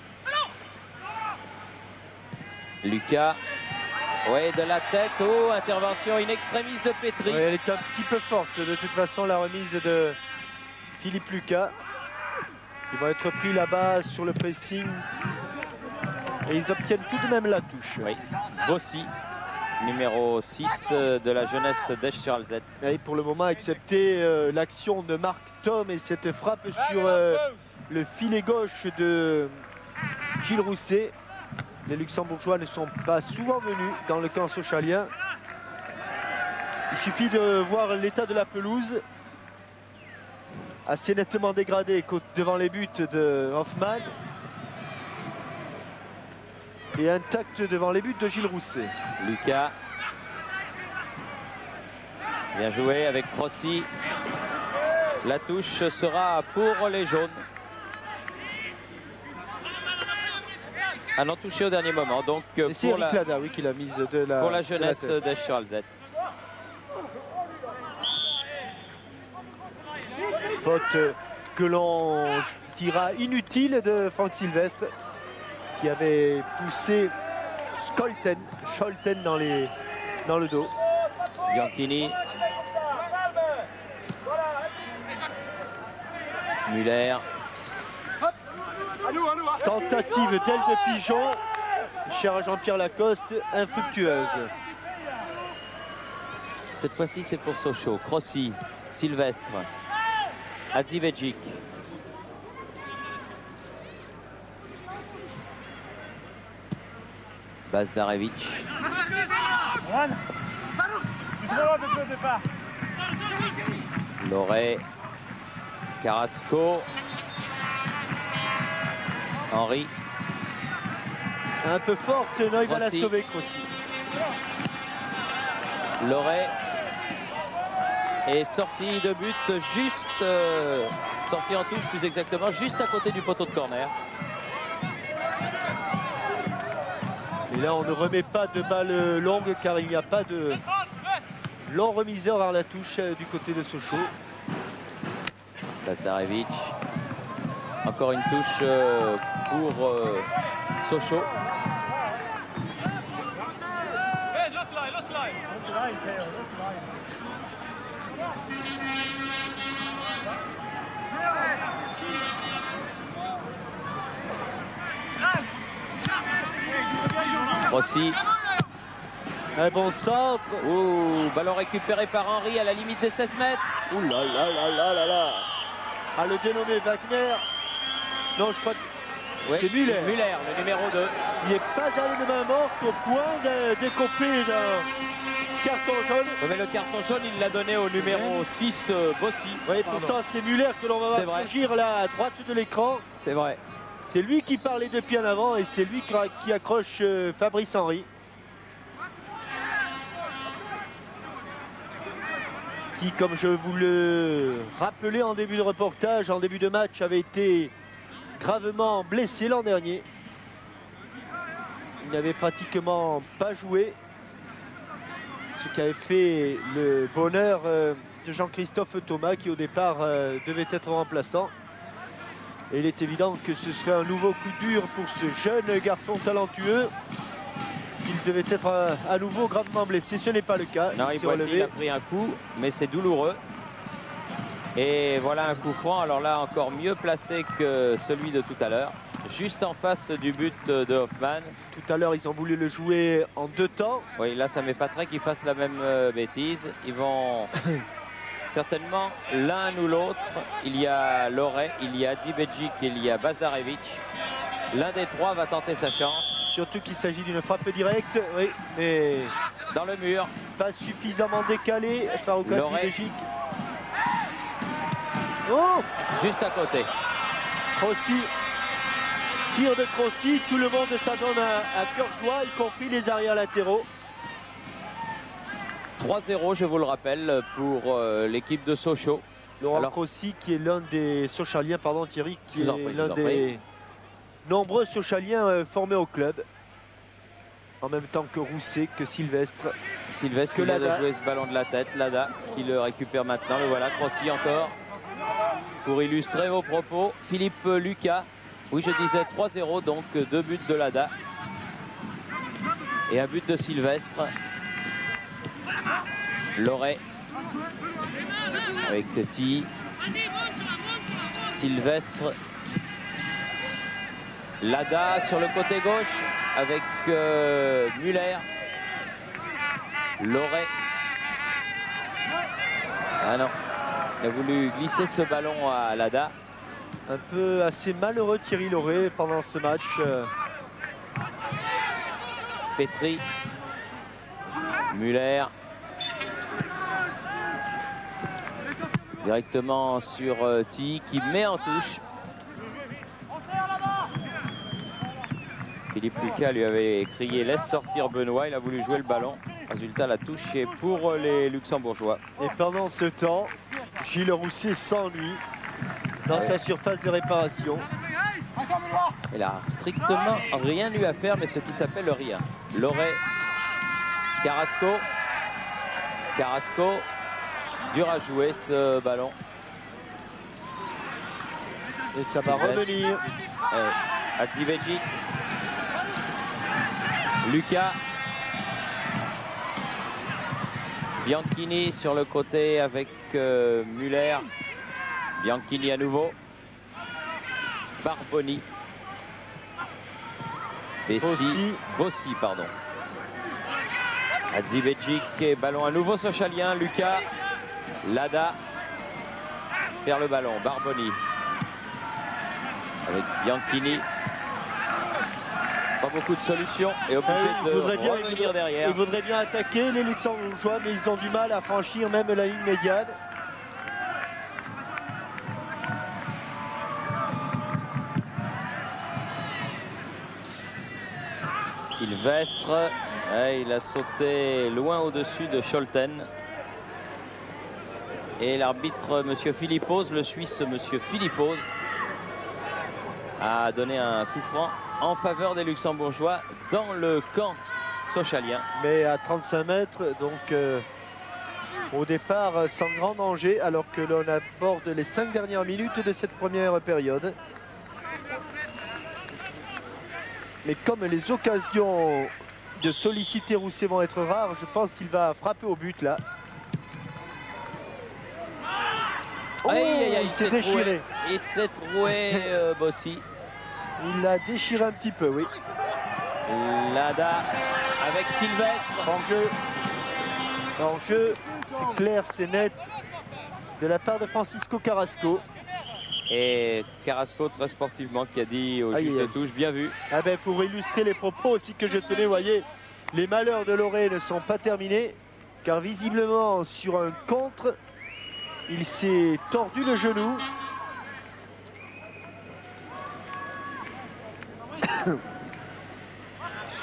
Lucas. Oui, de la tête. Oh, intervention in extremis de Petri. Oui, elle est un petit peu forte de toute façon, la remise de Philippe Lucas. Il va être pris là-bas sur le pressing Et ils obtiennent tout de même la touche. Oui, Bossy, numéro 6 de la jeunesse d'Esch-sur-Alzette. Et pour le moment, excepté l'action de Marc Thom et cette frappe sur le filet gauche de Gilles Rousset, les Luxembourgeois ne sont pas souvent venus dans le camp sochalien. Il suffit de voir l'état de la pelouse, assez nettement dégradé devant les buts de Hoffmann et intact devant les buts de Gilles Rousset. Lucas, bien joué avec Crossy. La touche sera pour les jaunes. Ah non, touché au dernier moment. Donc c'est Eric Lada, oui, qui l'a mise pour la jeunesse d'Esch-sur-Alzette. Faute que l'on dira inutile de Franck Sylvestre, qui avait poussé Scholten dans le dos. Bianchini. Muller. Tentative d'aile de pigeon, cher Jean-Pierre Lacoste, infructueuse. Cette fois-ci, c'est pour Sochaux. Crossy, Sylvestre, Adivegic. Bazdarevic. Loret. Carrasco. Henri. Un peu forte, non, il va la sauver, Crossy. Loret est sorti de but juste, sorti en touche plus exactement, juste à côté du poteau de corner. Et là, on ne remet pas de balle longue car il n'y a pas de long remiseur à la touche du côté de Sochaux. Bazdarevic. Encore une touche pour Sochaux. Rossi. Un bon centre. Ouh, ballon récupéré par Henri à la limite des 16 mètres. Ouh là là là là là là. À le dénommer Wagner. Non, je crois que oui, c'est Muller. Muller, le numéro 2. Il n'est pas allé de main morte au point d'écoper d'un carton jaune. Oui, mais le carton jaune, il l'a donné au numéro 6, Bossy. Oui, pourtant c'est Muller que l'on va voir surgir là à droite de l'écran. C'est vrai. C'est lui qui part les deux pieds en avant et c'est lui qui accroche Fabrice Henry. Qui, comme je vous le rappelais en début de reportage, en début de match, avait été gravement blessé l'an dernier. Il n'avait pratiquement pas joué. Ce qui avait fait le bonheur de Jean-Christophe Thomas, qui au départ devait être remplaçant. Et il est évident que ce serait un nouveau coup dur pour ce jeune garçon talentueux s'il devait être à nouveau gravement blessé. Ce n'est pas le cas. Non, il a pris un coup, mais c'est douloureux. Et voilà un coup franc, alors là encore mieux placé que celui de tout à l'heure, juste en face du but de Hoffmann. Tout à l'heure, ils ont voulu le jouer en deux temps. Oui, là, ça m'épaterait qu'ils fassent la même bêtise. Ils vont certainement l'un ou l'autre. Il y a Loret, il y a Adibegic, il y a Bazdarevic. L'un des trois va tenter sa chance. Surtout qu'il s'agit d'une frappe directe, oui, mais dans le mur. Pas suffisamment décalé, Farouk Adibegic. Oh, juste à côté. Crossy. Tir de Crossy, tout le monde s'adonne à cœur joie, y compris les arrières latéraux. 3-0, je vous le rappelle, pour l'équipe de Sochaux. Laurent Crossy, qui est l'un des Sochaliens, pardon Thierry, qui est l'un des nombreux Sochaliens formés au club. En même temps que Rousset, que Sylvestre. Sylvestre qui vient de jouer ce ballon de la tête. Lada qui le récupère maintenant. Le voilà, Crossy encore. Pour illustrer vos propos, Philippe Lucas. Oui, je disais 3-0, donc 2 buts de Lada. Et un but de Sylvestre. Loret. Avec Petit. Sylvestre. Lada sur le côté gauche avec Muller. Loret. Ah non, il a voulu glisser ce ballon à Lada. Un peu assez malheureux Thierry Loret pendant ce match. Petri. Muller. Directement sur Tilly qui met en touche. Philippe Lucas lui avait crié laisse sortir Benoît, il a voulu jouer le ballon. Résultat, la touche est pour les Luxembourgeois. Et pendant ce temps, Gilles Rousset s'ennuie dans sa surface de réparation. Il a strictement rien eu à faire, mais ce qui s'appelle le rien. Loret, Carrasco. Carrasco, dur à jouer ce ballon. Et ça va revenir. Ativegic. Lucas. Bianchini sur le côté avec Muller. Bianchini à nouveau. Barboni. Bossi, pardon. Ativegic et ballon à nouveau Sochalien. Lucas. Lada. Vers le ballon. Barboni. Avec Bianchini. Pas beaucoup de solutions et obligé de revenir derrière. Ils voudraient bien attaquer les Luxembourgeois, mais ils ont du mal à franchir même la ligne médiane. Sylvestre, il a sauté loin au-dessus de Scholten. Et l'arbitre, monsieur Philippos, le Suisse, monsieur Philippos, a donné un coup franc en faveur des Luxembourgeois dans le camp sochalien. Mais à 35 mètres, donc au départ sans grand danger, alors que l'on aborde les 5 dernières minutes de cette première période. Mais comme les occasions de solliciter Rousset vont être rares, je pense qu'il va frapper au but là. Oh, il s'est déchiré. Il s'est troué Bossi. Il l'a déchiré un petit peu, oui. Lada avec Sylvestre. En jeu, c'est clair, c'est net de la part de Francisco Carrasco. Et Carrasco très sportivement qui a dit au juste touche, bien vu. Ah ben, pour illustrer les propos aussi que je tenais, vous voyez, les malheurs de Loret ne sont pas terminés, car visiblement sur un contre, il s'est tordu le genou.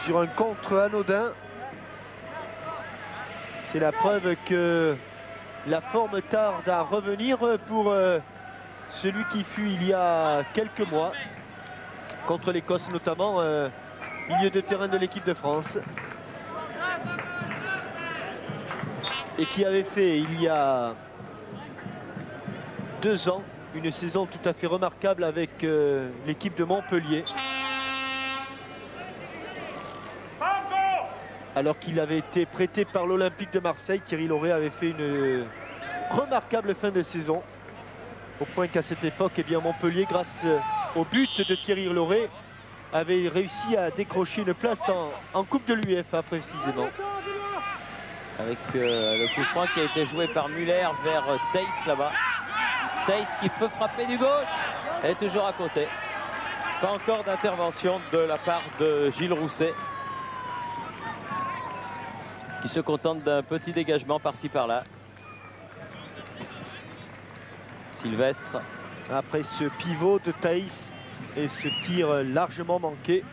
Sur un contre anodin. C'est la preuve que la forme tarde à revenir pour celui qui fut il y a quelques mois contre l'Écosse, notamment milieu de terrain de l'équipe de France, et qui avait fait il y a 2 ans une saison tout à fait remarquable avec l'équipe de Montpellier, alors qu'il avait été prêté par l'Olympique de Marseille. Thierry Loret avait fait une remarquable fin de saison, au point qu'à cette époque, eh bien, Montpellier, grâce au but de Thierry Loret, avait réussi à décrocher une place en Coupe de l'UEFA précisément. Avec le coup franc qui a été joué par Muller vers Theis là-bas. Theis qui peut frapper du gauche. Elle est toujours à côté. Pas encore d'intervention de la part de Gilles Rousset, qui se contente d'un petit dégagement par-ci par-là. Sylvestre. Après ce pivot de Theis et ce tir largement manqué,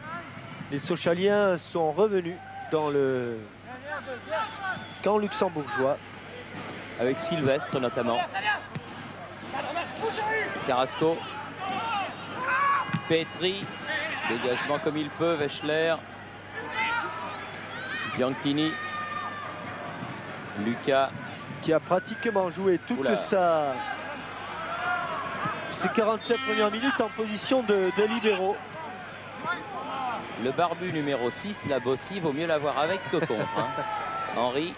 les Sochaliens sont revenus dans le camp luxembourgeois. Avec Sylvestre notamment. Carrasco. Petri. Dégagement comme il peut. Wechsler. Bianchini. Lucas. Qui a pratiquement joué toute ses 47 premières minutes en position de libéro. Le barbu numéro 6, la Bossi, vaut mieux l'avoir avec que contre. Hein. Henry.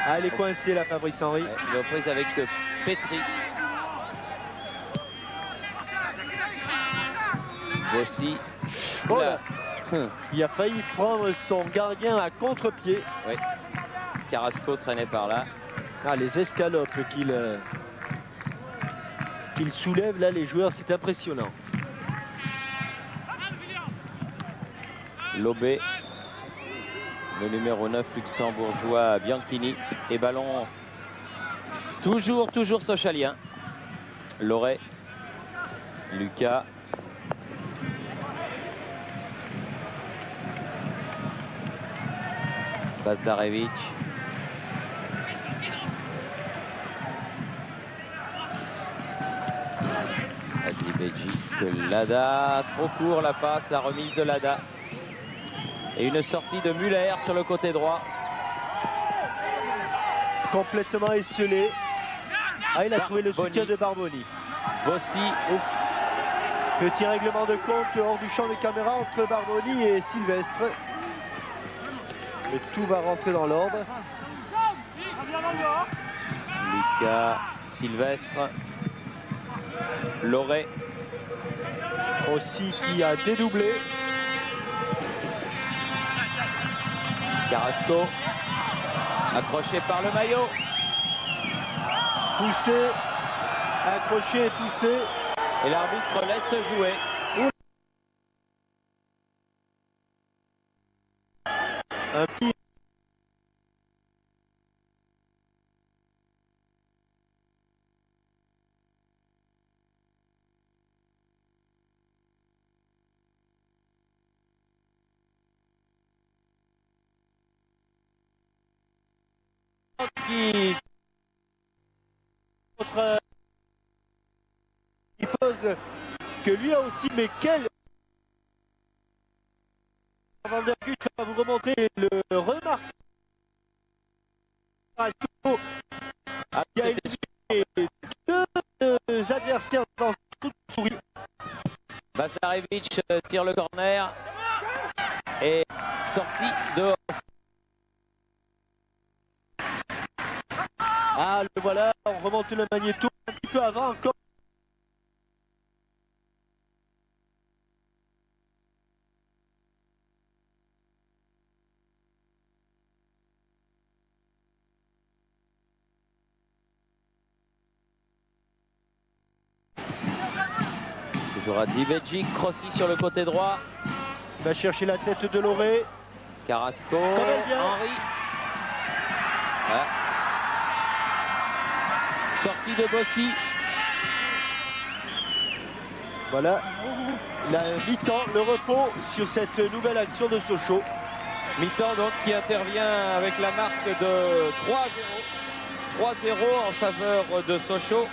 Ah, elle est coincée là, Fabrice Henry. Il est prise avec Petri. Bossy. Oh Oula. là, il a failli prendre son gardien à contre-pied. Oui. Carrasco traîné par là. Ah, les escalopes qu'il soulève là, les joueurs, c'est impressionnant. Lobé, le numéro 9 luxembourgeois Bianchini. Et ballon toujours sochalien. Loré, Lucas. Bazdarevic. Adlibejic, Lada, trop court la passe, la remise de Lada. Et une sortie de Muller sur le côté droit. Complètement esselé. Ah, il a trouvé le soutien de Barboni. Bossy. Ouf. Petit règlement de compte hors du champ de caméra entre Barboni et Sylvestre. Le tout va rentrer dans l'ordre. Lucas, Sylvestre. Loré. Aussi qui a dédoublé. Carrasco. Accroché par le maillot. Poussé. Accroché et poussé. Et l'arbitre laisse jouer. Un petit. Qui pose que lui a aussi, mais quel Van der Gut va vous remonter le remarque. Ah, Il y a c'était deux adversaires dans toute souris. Bazdarevic tire le corner. Et sortie dehors. Ah, le voilà, on remonte le magnéto un petit peu avant encore. Toujours à Adlibejic, Crossi sur le côté droit. Il va chercher la tête de Loré. Carrasco, elle vient. Henry. Ah. Sortie de Bossy. Voilà, la mi-temps, le repos sur cette nouvelle action de Sochaux. Mi-temps donc qui intervient avec la marque de 3-0. 3-0 en faveur de Sochaux.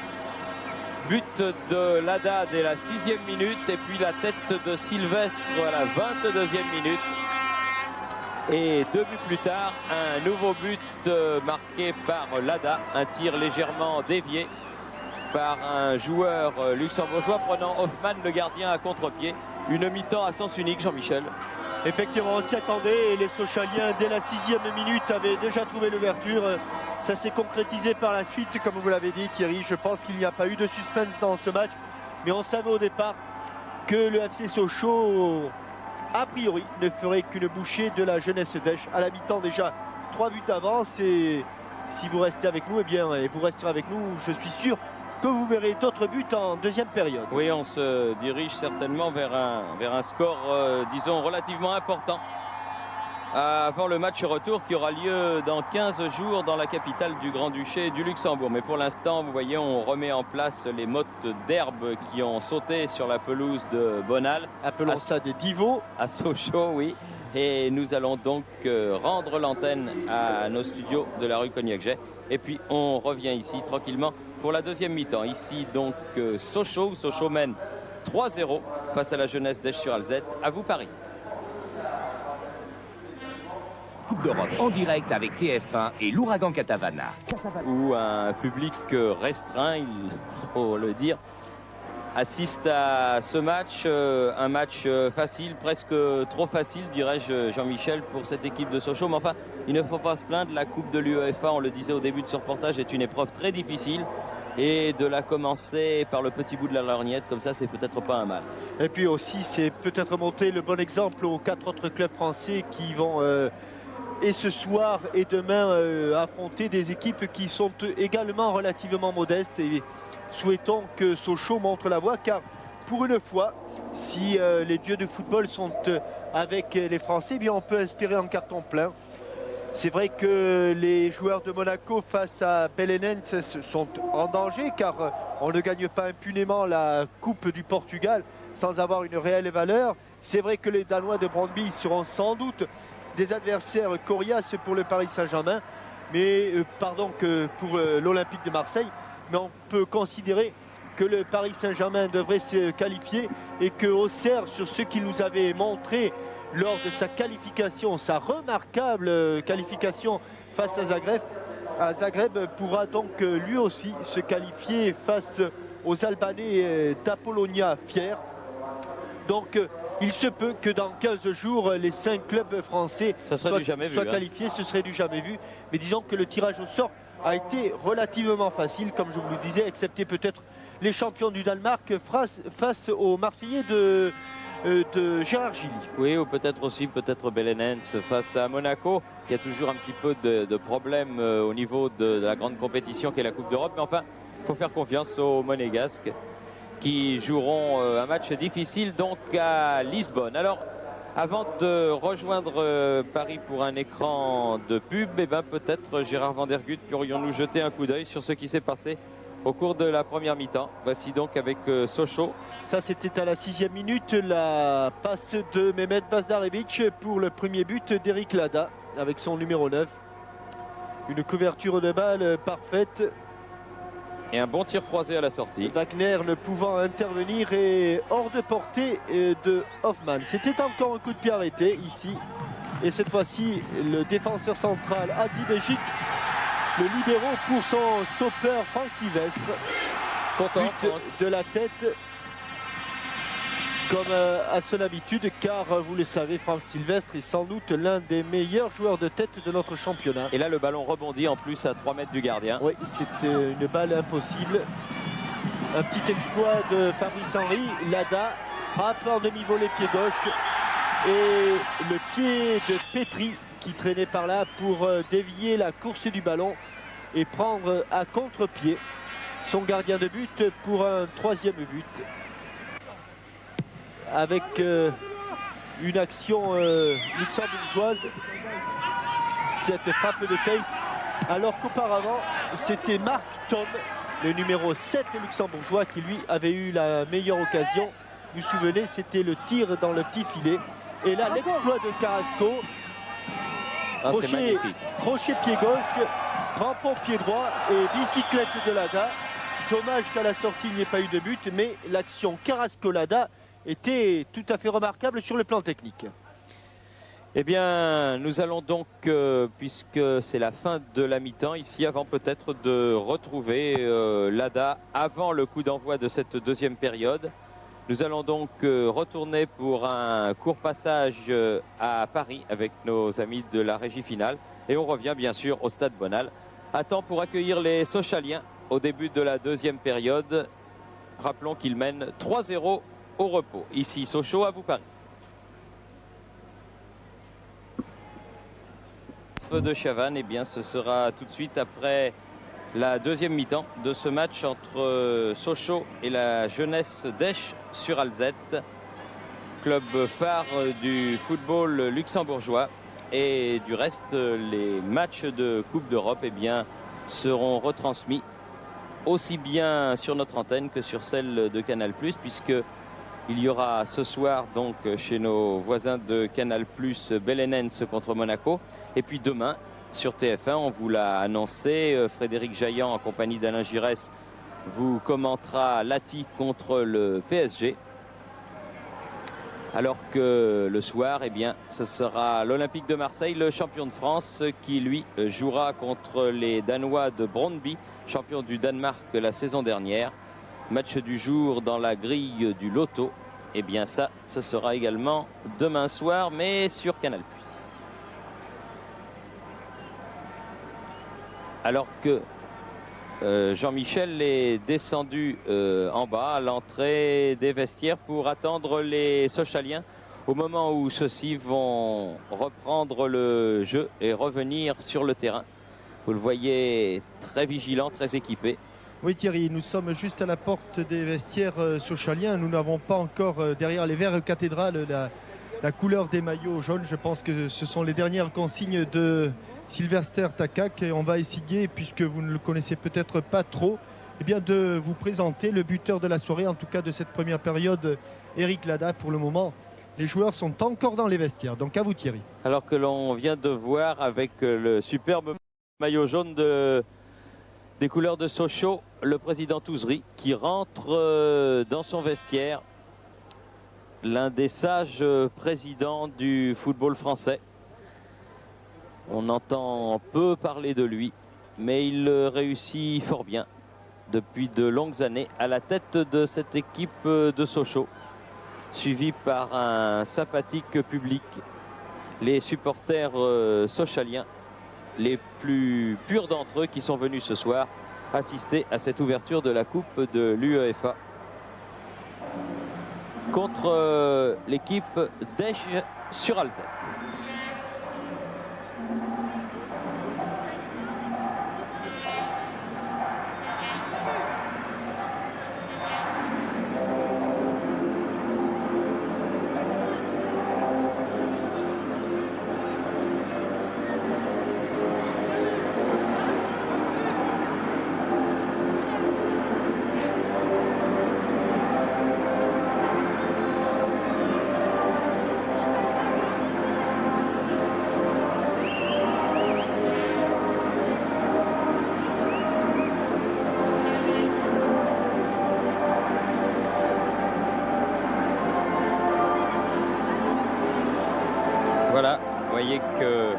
But de Lada dès la 6e minute et puis la tête de Sylvestre à la 22e minute. Et 2 buts plus tard, un nouveau but marqué par Lada, un tir légèrement dévié par un joueur luxembourgeois prenant Hoffmann, le gardien, à contre-pied. Une mi-temps à sens unique, Jean-Michel. Effectivement, on s'y attendait et les Sochaliens, dès la 6e minute, avaient déjà trouvé l'ouverture. Ça s'est concrétisé par la suite, comme vous l'avez dit, Thierry. Je pense qu'il n'y a pas eu de suspense dans ce match, mais on savait au départ que le FC Sochaux, a priori, ne ferait qu'une bouchée de la jeunesse d'Esch. À la mi-temps, déjà 3 buts d'avance, et si vous restez avec nous, eh bien, et vous resterez avec nous, je suis sûr que vous verrez d'autres buts en deuxième période. Oui, on se dirige certainement vers un score, disons, relativement important avant le match retour qui aura lieu dans 15 jours dans la capitale du Grand-Duché du Luxembourg. Mais pour l'instant, vous voyez, on remet en place les mottes d'herbe qui ont sauté sur la pelouse de Bonal. Appelons ça des divots. À Sochaux, oui. Et nous allons donc rendre l'antenne à nos studios de la rue Cognac-Jet. Et puis on revient ici tranquillement pour la deuxième mi-temps. Ici donc Sochaux. Sochaux mène 3-0 face à la jeunesse d'Esch-sur-Alzette. À vous Paris. Coupe d'Europe en direct avec TF1 et l'Ouragan Catavana. Où un public restreint, il faut le dire, assiste à ce match, un match facile, presque trop facile, dirais-je, Jean-Michel, pour cette équipe de Sochaux. Mais enfin, il ne faut pas se plaindre, la Coupe de l'UEFA, on le disait au début de ce reportage, est une épreuve très difficile. et de la commencer par le petit bout de la lorgnette, comme ça c'est peut-être pas un mal. Et puis aussi, c'est peut-être montrer le bon exemple aux 4 autres clubs français qui vont et ce soir et demain affronter des équipes qui sont également relativement modestes, et souhaitons que Sochaux montre la voie, car pour une fois, si les dieux du football sont avec les Français, eh bien on peut espérer en carton plein. C'est vrai que les joueurs de Monaco face à Belenenses sont en danger, car on ne gagne pas impunément la Coupe du Portugal sans avoir une réelle valeur. C'est vrai que les Danois de Brøndby seront sans doute des adversaires coriaces pour le Paris Saint-Germain, mais pardon que pour l'Olympique de Marseille, mais on peut considérer que le Paris Saint-Germain devrait se qualifier et que Auxerre, sur ce qu'il nous avait montré lors de sa qualification, sa remarquable qualification face à Zagreb, pourra donc lui aussi se qualifier face aux Albanais d'Apollonia Fier. Donc il se peut que dans 15 jours, les 5 clubs français soient qualifiés. Ce serait du jamais vu. Mais disons que le tirage au sort a été relativement facile, comme je vous le disais, excepté peut-être les champions du Danemark face aux Marseillais de Gérard Gilly. Oui, ou peut-être aussi Belenenses face à Monaco. Il y a toujours un petit peu de problème au niveau de la grande compétition qu'est la Coupe d'Europe. Mais enfin, il faut faire confiance aux Monégasques qui joueront un match difficile donc à Lisbonne. Alors, avant de rejoindre Paris pour un écran de pub, eh ben, peut-être Gérard Van der Gutt, pourrions-nous jeter un coup d'œil sur ce qui s'est passé au cours de la première mi-temps. Voici donc avec Sochaux. Ça, c'était à la 6e minute, la passe de Mehmet Bazdarevic pour le premier but d'Eric Lada avec son numéro 9. Une couverture de balle parfaite. Et un bon tir croisé à la sortie. Wagner ne pouvant intervenir et hors de portée de Hoffmann. C'était encore un coup de pied arrêté ici. Et cette fois-ci, le défenseur central Hadzibejic, le libéraux pour son stopper Franck Sylvestre. Content de la tête, comme à son habitude, car vous le savez, Franck Sylvestre est sans doute l'un des meilleurs joueurs de tête de notre championnat. Et là, le ballon rebondit en plus à 3 mètres du gardien. Oui, c'était une balle impossible. Un petit exploit de Fabrice Henry. Lada frappe en demi-volée pied gauche. Et le pied de Petri qui traînait par là pour dévier la course du ballon et prendre à contre-pied son gardien de but pour un 3e but. Avec une action luxembourgeoise, cette frappe de Thijs, alors qu'auparavant c'était Marc Thom, le numéro 7 luxembourgeois, qui lui avait eu la meilleure occasion. Vous vous souvenez, c'était le tir dans le petit filet. Et là, l'exploit de Carrasco, crochet pied gauche, crampon pied droit et bicyclette de Lada. Dommage qu'à la sortie il n'y ait pas eu de but, mais l'action Carrasco-Lada était tout à fait remarquable sur le plan technique. Eh bien, nous allons donc, puisque c'est la fin de la mi-temps ici, avant peut-être de retrouver Lada avant le coup d'envoi de cette deuxième période. Nous allons donc retourner pour un court passage à Paris avec nos amis de la régie finale. Et on revient bien sûr au Stade Bonal à temps pour accueillir les Sochaliens au début de la deuxième période. Rappelons qu'ils mènent 3-0 au repos. Ici Sochaux, à vous Paris. Feu de Chavannes, eh bien ce sera tout de suite après la deuxième mi-temps de ce match entre Sochaux et la Jeunesse d'Esch sur Alzette, club phare du football luxembourgeois. Et du reste, les matchs de Coupe d'Europe eh bien, seront retransmis aussi bien sur notre antenne que sur celle de Canal+, puisque il y aura ce soir donc chez nos voisins de Canal+, Belenenses contre Monaco. Et puis demain, sur TF1, on vous l'a annoncé, Frédéric Jaillant en compagnie d'Alain Giresse vous commentera Lati contre le PSG. Alors que le soir, eh bien, ce sera l'Olympique de Marseille, le champion de France, qui lui jouera contre les Danois de Brøndby, champion du Danemark la saison dernière. Match du jour dans la grille du loto. Eh bien ça, ce sera également demain soir, mais sur Canal+. Alors que Jean-Michel est descendu en bas à l'entrée des vestiaires pour attendre les Sochaliens au moment où ceux-ci vont reprendre le jeu et revenir sur le terrain. Vous le voyez très vigilant, très équipé. Oui Thierry, nous sommes juste à la porte des vestiaires sochaliens. Nous n'avons pas encore derrière les verts cathédrales la couleur des maillots jaunes. Je pense que ce sont les dernières consignes de Sylvester Takak. Et on va essayer, puisque vous ne le connaissez peut-être pas trop, eh bien de vous présenter le buteur de la soirée, en tout cas de cette première période, Eric Lada. Pour le moment, les joueurs sont encore dans les vestiaires. Donc à vous Thierry. Alors que l'on vient de voir avec le superbe maillot jaune des couleurs de Sochaux, le président Touzery qui rentre dans son vestiaire, l'un des sages présidents du football français. On entend peu parler de lui, mais il réussit fort bien depuis de longues années à la tête de cette équipe de Sochaux, suivi par un sympathique public, les supporters sochaliens, les plus purs d'entre eux qui sont venus ce soir assister à cette ouverture de la Coupe de l'UEFA contre l'équipe d'Esch-sur-Alzette. Voilà, vous voyez que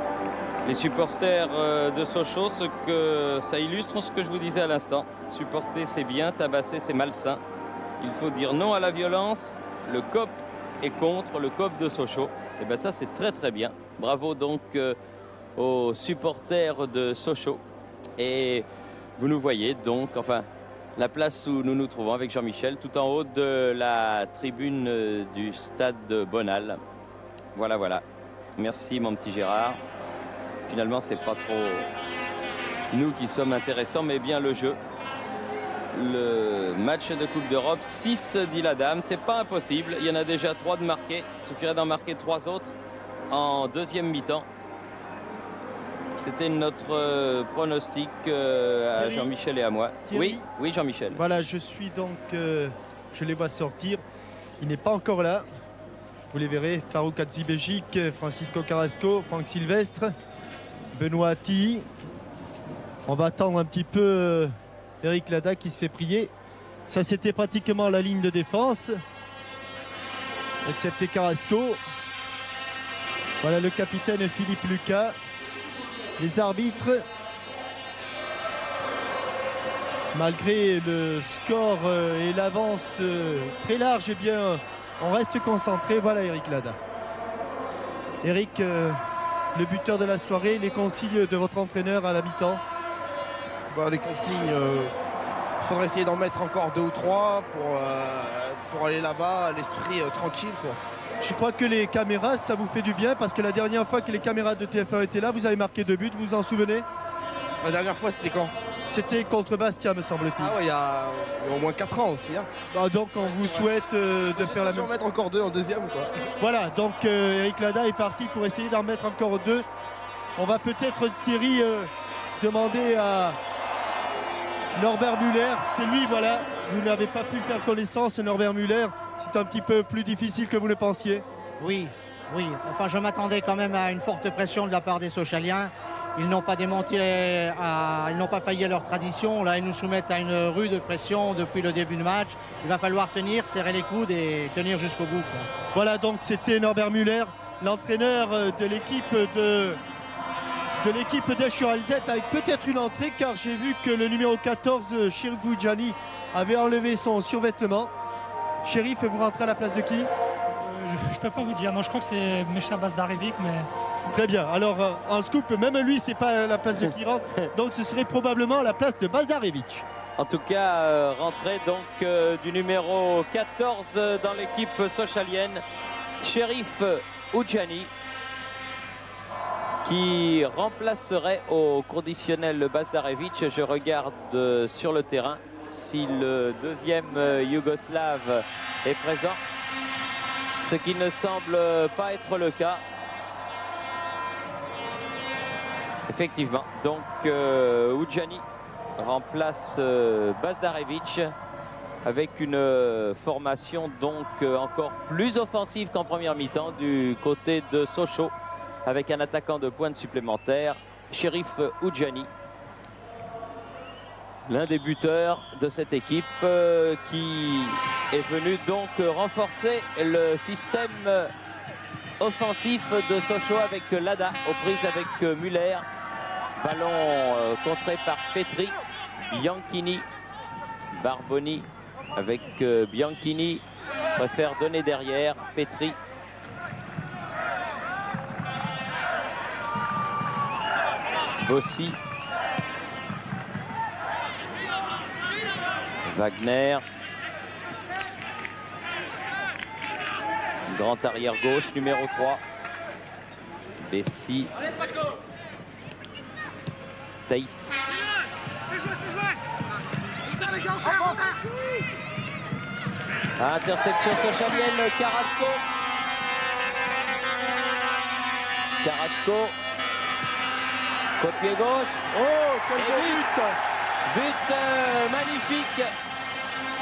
les supporters de Sochaux, ça illustre ce que je vous disais à l'instant. Supporter c'est bien, tabasser c'est malsain. Il faut dire non à la violence. Le COP est contre, le COP de Sochaux. Et bien ça c'est très très bien. Bravo donc aux supporters de Sochaux. Et vous nous voyez donc, enfin, la place où nous nous trouvons avec Jean-Michel, tout en haut de la tribune du stade de Bonal. Voilà, voilà. Merci mon petit Gérard. Finalement, c'est pas trop nous qui sommes intéressants, mais bien le jeu. Le match de Coupe d'Europe, 6 dit la dame, c'est pas impossible. Il y en a déjà 3 de marqués. Il suffirait d'en marquer 3 autres en deuxième mi-temps. C'était notre pronostic à Jean-Michel et à moi. Thierry, oui, oui Jean-Michel. Voilà, je suis donc, je les vois sortir. Il n'est pas encore là. Vous les verrez, Farouk Hatzibégic, Francisco Carrasco, Franck Sylvestre, Benoît Tilly. On va attendre un petit peu Eric Lada qui se fait prier. Ça, c'était pratiquement la ligne de défense, excepté Carrasco. Voilà le capitaine Philippe Lucas. Les arbitres, malgré le score et l'avance très large, eh bien, on reste concentré. Voilà Eric Lada. Eric, le buteur de la soirée, les consignes de votre entraîneur à la mi-temps. Les consignes, il faudrait essayer d'en mettre encore 2 ou 3 pour aller là-bas, l'esprit tranquille, quoi. Je crois que les caméras, ça vous fait du bien, parce que la dernière fois que les caméras de TF1 étaient là, vous avez marqué 2 buts, vous vous en souvenez? La dernière fois, c'était quand? C'était contre Bastia, me semble-t-il. Ah ouais, il y a au moins 4 ans aussi. Hein. Donc on vous souhaite de faire la même chose. En mettre encore 2 en deuxième, quoi. Voilà, donc Eric Lada est parti pour essayer d'en mettre encore 2. On va peut-être, Thierry, demander à Norbert Müller. C'est lui, voilà. Vous n'avez pas pu faire connaissance, Norbert Müller. C'est un petit peu plus difficile que vous le pensiez. Oui, oui. Enfin, je m'attendais quand même à une forte pression de la part des Sochaliens. Ils n'ont pas démenti, ils n'ont pas failli à leur tradition. Là, ils nous soumettent à une rude pression depuis le début du match. Il va falloir tenir, serrer les coudes et tenir jusqu'au bout, quoi. Voilà, donc c'était Norbert Müller, l'entraîneur de l'équipe d'Esch-sur-Alzette, avec peut-être une entrée, car j'ai vu que le numéro 14, Chérif Boudjani, avait enlevé son survêtement. Chérif, vous rentrez à la place de qui? je peux pas vous dire. Non, je crois que c'est Mesha Bazdarevic, mais Très bien. Alors, en scoop, même lui, c'est pas la place de qui rentre. Donc, ce serait probablement la place de Bazdarevic. En tout cas, rentrée donc du numéro 14 dans l'équipe sochalienne, Cherif Oudjani, qui remplacerait au conditionnel Bazdarevic. Je regarde sur le terrain si le deuxième Yougoslave est présent, ce qui ne semble pas être le cas. Effectivement, donc Oudjani remplace Bazdarevic avec une formation donc encore plus offensive qu'en première mi-temps du côté de Sochaux, avec un attaquant de pointe supplémentaire, Cherif Oudjani, l'un des buteurs de cette équipe qui est venu donc renforcer le système offensif de Sochaux avec Lada aux prises avec Muller. Ballon contré par Petri, Bianchini, Barboni avec Bianchini, préfère donner derrière, Petri. Bossi. Wagner. Grand arrière gauche, numéro 3. Bessi. Thaïs. Interception sochalienne, Carrasco. Carrasco. Côté gauche. Oh, quel beau but! But magnifique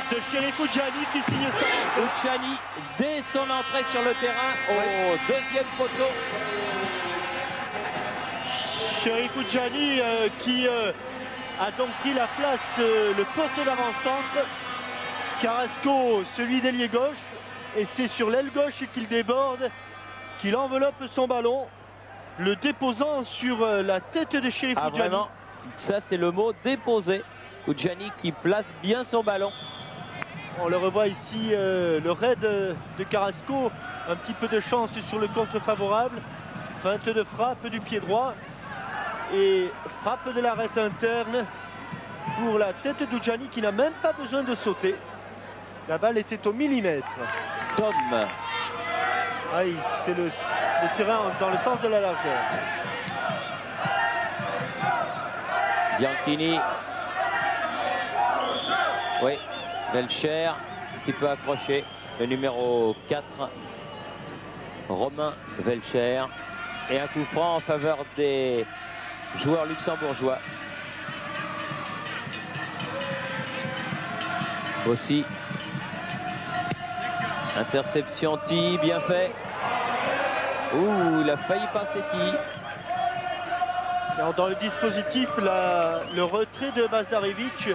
De Cherif Oudjani qui signe ça. Oudjani dès son entrée sur le terrain au deuxième poteau. Cherif Oudjani qui a donc pris la place, le poteau d'avant-centre. Carrasco, celui d'ailier gauche. Et c'est sur l'aile gauche qu'il déborde, qu'il enveloppe son ballon, le déposant sur la tête de Cherif Oudjani. Vraiment, ça c'est le mot, déposé. Oudjani qui place bien son ballon. On le revoit ici, le raid de Carrasco, un petit peu de chance sur le contre favorable. Feinte de frappe du pied droit et frappe de l'arrêt interne pour la tête d'Oudjani qui n'a même pas besoin de sauter. La balle était au millimètre. Tom. Ah, il se fait le terrain dans le sens de la largeur. Bianchini. Oui, Velcher, un petit peu accroché. Le numéro 4, Romain Velcher. Et un coup franc en faveur des joueurs luxembourgeois. Aussi. Interception Ti, bien fait. Ouh, il a failli passer Ti. Alors, dans le dispositif, le retrait de Bazdarevic,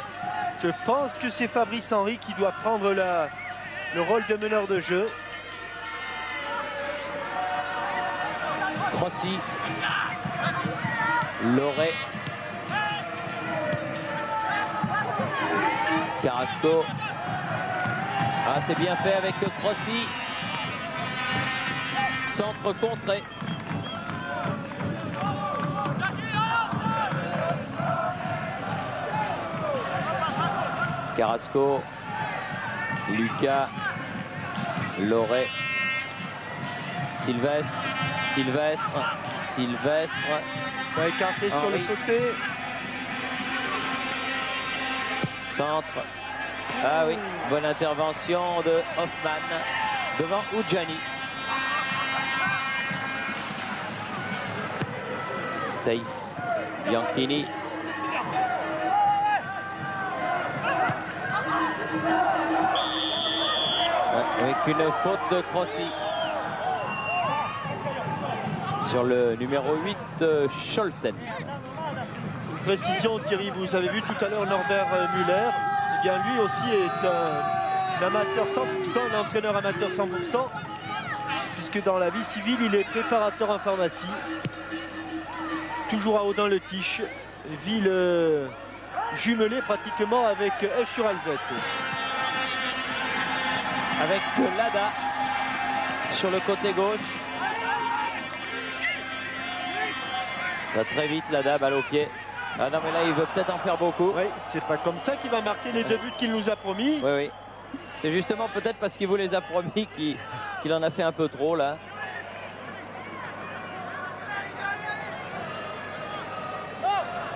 je pense que c'est Fabrice Henry qui doit prendre le rôle de meneur de jeu. Crossi. Loret. Carrasco. Ah, c'est bien fait avec Crossi. Centre contré. Carrasco. Lucas. Loret. Sylvestre. Sylvestre. Sylvestre. Va écarter sur Henry. le côté. Centre. Ah oui, bonne intervention de Hoffman devant Oudjani. Thaïs, Bianchini. Ouais, avec une faute de Crossi. Sur le numéro 8, Scholten. Une précision, Thierry, vous avez vu tout à l'heure Norbert Müller. Eh bien, lui aussi est un amateur 100%, un entraîneur amateur 100%, puisque dans la vie civile, il est préparateur en pharmacie. Toujours à Audun-le-Tiche, ville jumelée pratiquement avec Esch-sur-Alzette. Avec Lada. sur le côté gauche. Va très vite la dame, balle au pied. Ah non, mais là, il veut peut-être en faire beaucoup. Oui, c'est pas comme ça qu'il va marquer les 2 buts qu'il nous a promis. Oui, oui. C'est justement peut-être parce qu'il vous les a promis qu'il en a fait un peu trop, là.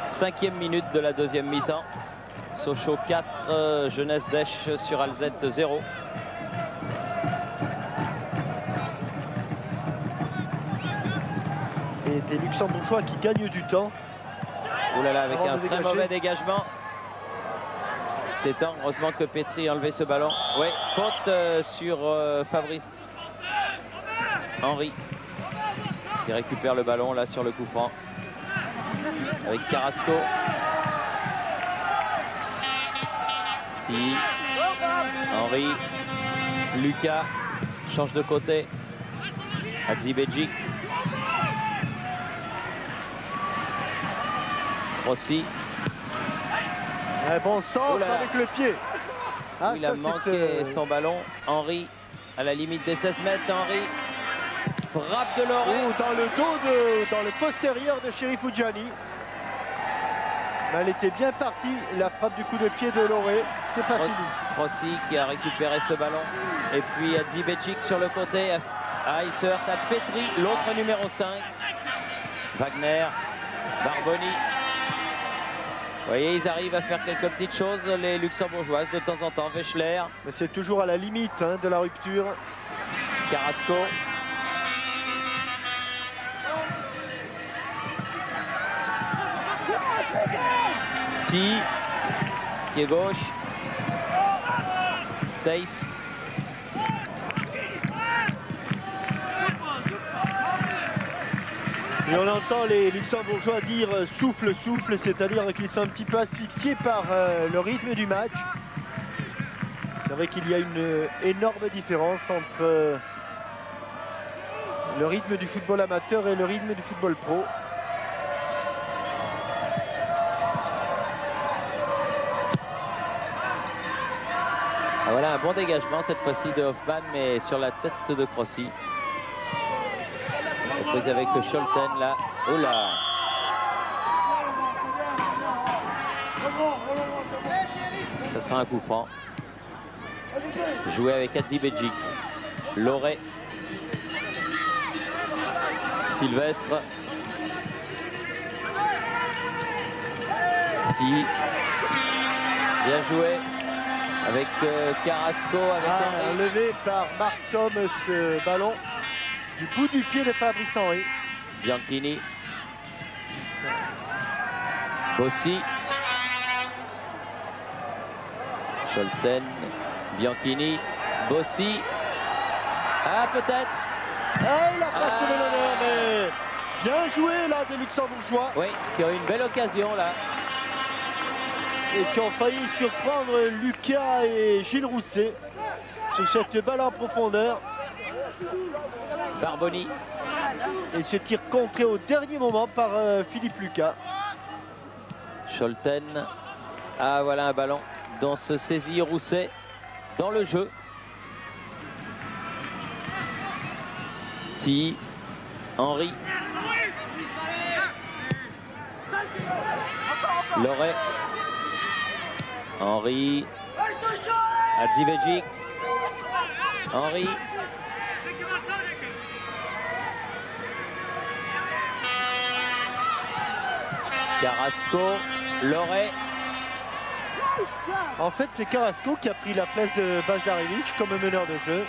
Cinquième minute de la deuxième mi-temps. Sochaux 4, Jeunesse d'Esch sur Alzette 0. Et des Luxembourgeois qui gagnent du temps. Ouh là là, avec Avant un de très dégager. mauvais dégagement. Tétan, heureusement que Petri a enlevé ce ballon. Oui, faute sur Fabrice Henry qui récupère le ballon là sur le coup franc avec Carrasco. Henry, Lucas change de côté. Hadzibedjic. Rossi. Un bon centre Oh là là. avec le pied. Ah, Il a ça, manqué son ballon. Henry à la limite des 16 mètres. Henry frappe de Loré. dans le dos, dans le postérieur de Chérif Oudjani. Mais elle était bien partie, la frappe du coup de pied de Loré. C'est pas fini. Rossi qui a récupéré ce ballon. Et puis Hadzibedjic sur le côté. Ah, il se heurte à Petri, l'autre numéro 5. Wagner, Barboni. Vous voyez, ils arrivent à faire quelques petites choses, les Luxembourgeoises, de temps en temps. Wechsler, Mais c'est toujours à la limite de la rupture. Carrasco. Pied gauche. Teiss. Et on entend les Luxembourgeois dire souffle, souffle, c'est-à-dire qu'ils sont un petit peu asphyxiés par le rythme du match. C'est vrai qu'il y a une énorme différence entre le rythme du football amateur et le rythme du football pro. Ah, voilà un bon dégagement cette fois-ci de Hoffman, mais sur la tête de Crossi. Prise avec Scholten là. Oh là! Ça sera un coup franc. Joué avec Hadzibedjic. Loré. Sylvestre. Bien joué avec Carrasco, avec Henry. Enlevé par Marc Thom ce ballon du bout du pied de Fabrice Henry. Bianchini. Bossi. Scholten. Bianchini. Bossi. Ah, peut-être. Ah, il a passé le l'honneur, mais bien joué là des Luxembourgeois. Oui, qui a eu une belle occasion là. Et qui ont failli surprendre Lucas et Gilles Rousset sur cette balle en profondeur. Barboni. Et ce tir contré au dernier moment par Philippe Lucas. Scholten. Ah, voilà un ballon dont se saisit Rousset dans le jeu. Henry. Loré. Henry. Hadzibedjic. Henry. Carrasco. Loré. En fait, c'est Carrasco qui a pris la place de Bazdarevic comme meneur de jeu.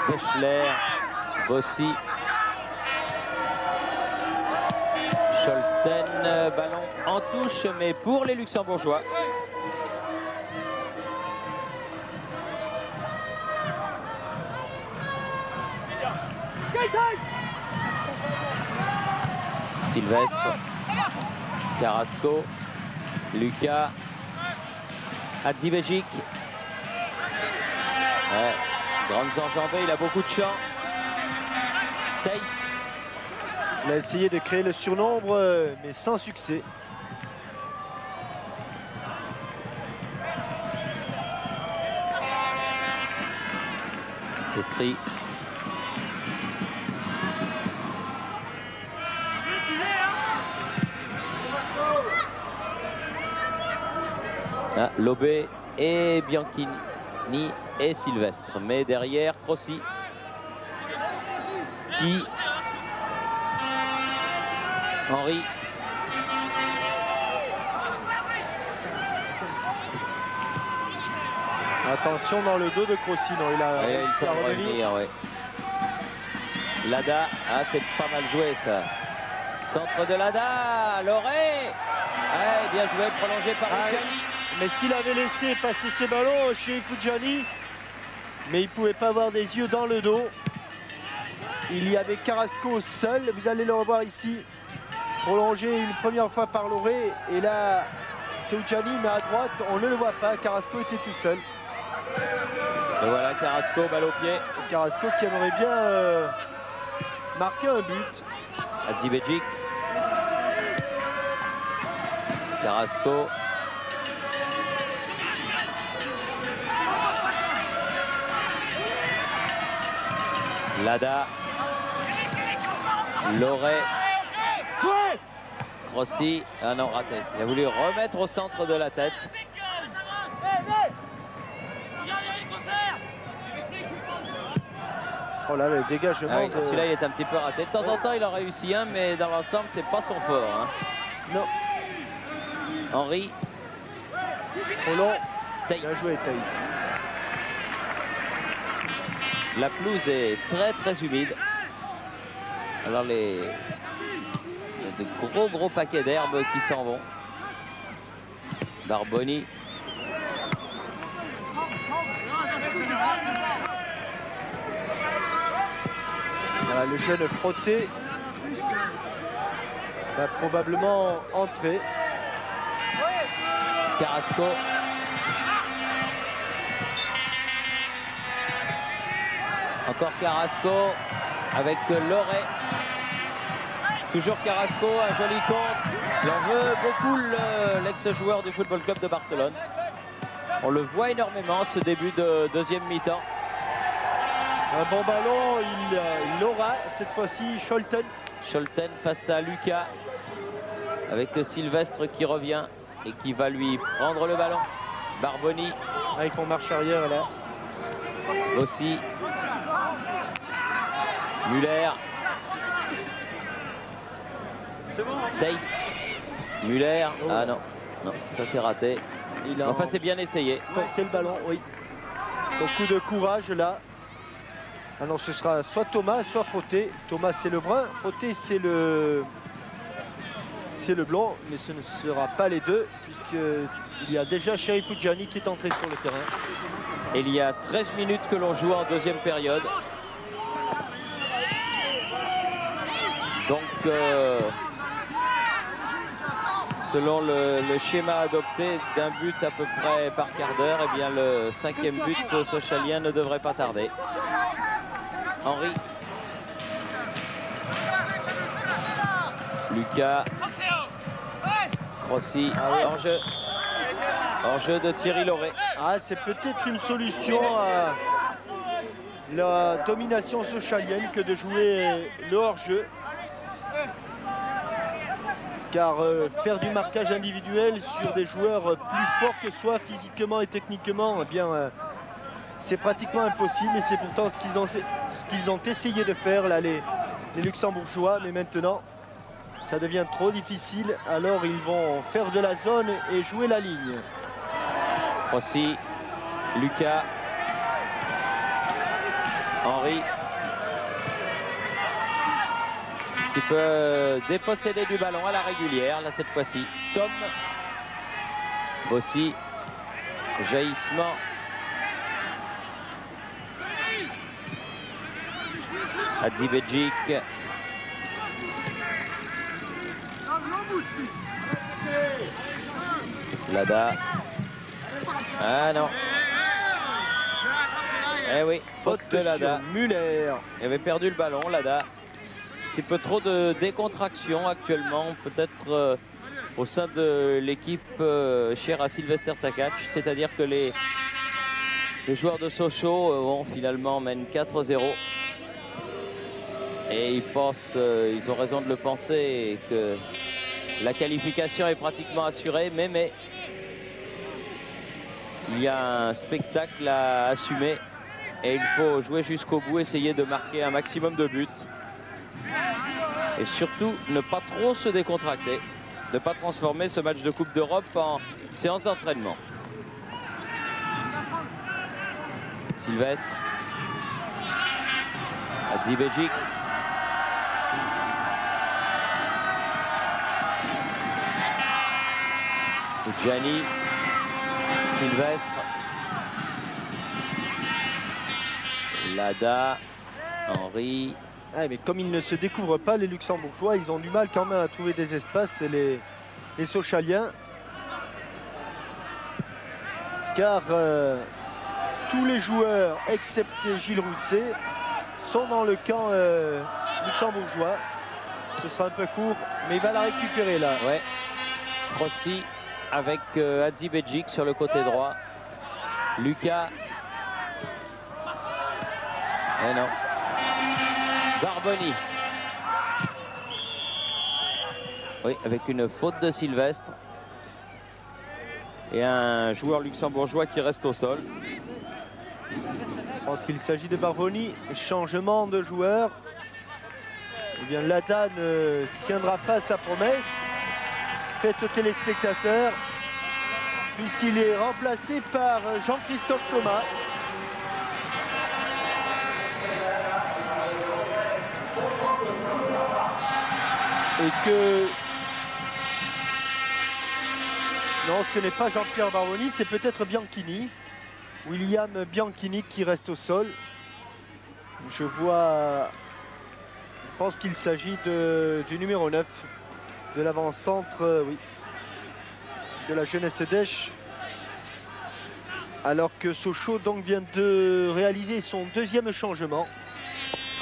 Wechsler. Bossi. Scholten, ballon en touche, mais pour les Luxembourgeois. Sylvestre. Carrasco. Lucas. Hadzibedjic. Ouais, grandes enjambées, il a beaucoup de champ. Teiss. Il a essayé de créer le surnombre, mais sans succès. Petri. Ah, Lobé et Bianchini et Sylvestre. Mais derrière, Crossi. Ti. Henri. Attention dans le dos de Crossi. Non, il a Ouais, il réussi faut à revenir. revenir, ouais. Lada, ah c'est pas mal joué ça. Centre de Lada, Loré. Ouais, bien joué, prolongé par Ah, Luciani. mais s'il avait laissé passer ce ballon chez Fujani, mais il ne pouvait pas avoir des yeux dans le dos. Il y avait Carrasco seul, vous allez le revoir ici, prolongé une première fois par Loré. Et là, c'est Fujani, mais à droite, on ne le voit pas. Carrasco était tout seul. Et voilà Carrasco, balle au pied. Et Carrasco qui aimerait bien marquer un but. Hadzibedjic. Carrasco. Lada. Loré. Crossi. Ah non, raté. Il a voulu remettre au centre de la tête. Oh là, le dégagement. Ah oui, de... celui-là, il est un petit peu raté. De temps en temps, il en réussit un, mais dans l'ensemble, c'est pas son fort. Hein. Non, Henri. trop long. Thaïs. Bien joué, Thaïs. La pelouse est très humide. Alors de gros paquets d'herbes qui s'en vont. Barboni. Voilà, le jeune frotté va probablement entrer. Carrasco. Encore Carrasco avec Loré. Toujours Carrasco, un joli contre. Il en veut beaucoup l'ex-joueur du Football Club de Barcelone. On le voit énormément ce début de deuxième mi-temps. Un bon ballon, il l'aura cette fois-ci, Scholten. Scholten face à Lucas avec Sylvestre qui revient et qui va lui prendre le ballon. Barboni. Avec son marche arrière là. Aussi. Muller. Thaïs. Muller. Ah non, non, ça c'est raté. Il a Enfin c'est bien essayé. porté le ballon, oui. Beaucoup de courage là. Ah non, ce sera soit Thomas, soit Frotté. Thomas c'est le brun, Frotté c'est le blanc, mais ce ne sera pas les deux puisqu'il y a déjà Cherif Fujani qui est entré sur le terrain. Et il y a 13 minutes que l'on joue en deuxième période. Donc selon le schéma adopté d'un but à peu près par quart d'heure, eh bien le cinquième but socialien ne devrait pas tarder. Henri. Lucas. Crossi. En jeu. En jeu de Thierry Loré. Ah, c'est peut-être une solution à la domination socialienne que de jouer le hors-jeu. Car faire du marquage individuel sur des joueurs plus forts que soi physiquement et techniquement, eh bien, c'est pratiquement impossible. Et c'est pourtant ce qu'ils ont essayé de faire là, les Luxembourgeois. Mais maintenant, ça devient trop difficile. Alors ils vont faire de la zone et jouer la ligne. Rossi, Lucas, Henri, qui peut déposséder du ballon à la régulière, là cette fois-ci. Tom, Bossi, jaillissement. Hadzibedjic. Lada. Ah non. Eh oui, faute de Lada. Muller. Il avait perdu le ballon, Lada. Un petit peu trop de décontraction actuellement, peut-être au sein de l'équipe chère à Sylvester Takac. C'est-à-dire que Les joueurs de Sochaux finalement mènent 4-0. Et ils ont raison de le penser, que la qualification est pratiquement assurée. Mais il y a un spectacle à assumer. Et il faut jouer jusqu'au bout, essayer de marquer un maximum de buts. Et surtout, ne pas trop se décontracter. Ne pas transformer ce match de Coupe d'Europe en séance d'entraînement. Sylvestre. Hadzibejic. Gianni. Sylvestre. Lada. Henri. Ouais, mais comme ils ne se découvrent pas, les Luxembourgeois, ils ont du mal quand même à trouver des espaces, les Sochaliens. Car tous les joueurs, excepté Gilles Rousset, sont dans le camp luxembourgeois. Ce sera un peu court, mais il va la récupérer là. Ouais. Rossi avec Hadzibejic sur le côté droit. Lucas. Eh non. Barboni. Oui, avec une faute de Sylvestre. Et un joueur luxembourgeois qui reste au sol. Je pense qu'il s'agit de Barboni. Changement de joueur. Eh bien, Lada ne tiendra pas sa promesse. Faites aux téléspectateurs, puisqu'il est remplacé par Jean-Christophe Thomas. Et que... Non, ce n'est pas Jean-Pierre Barboni, c'est peut-être Bianchini. William Bianchini qui reste au sol. Je vois... Je pense qu'il s'agit du numéro 9, de l'avant-centre, oui, de la jeunesse d'Esch. Alors que Sochaux donc vient de réaliser son deuxième changement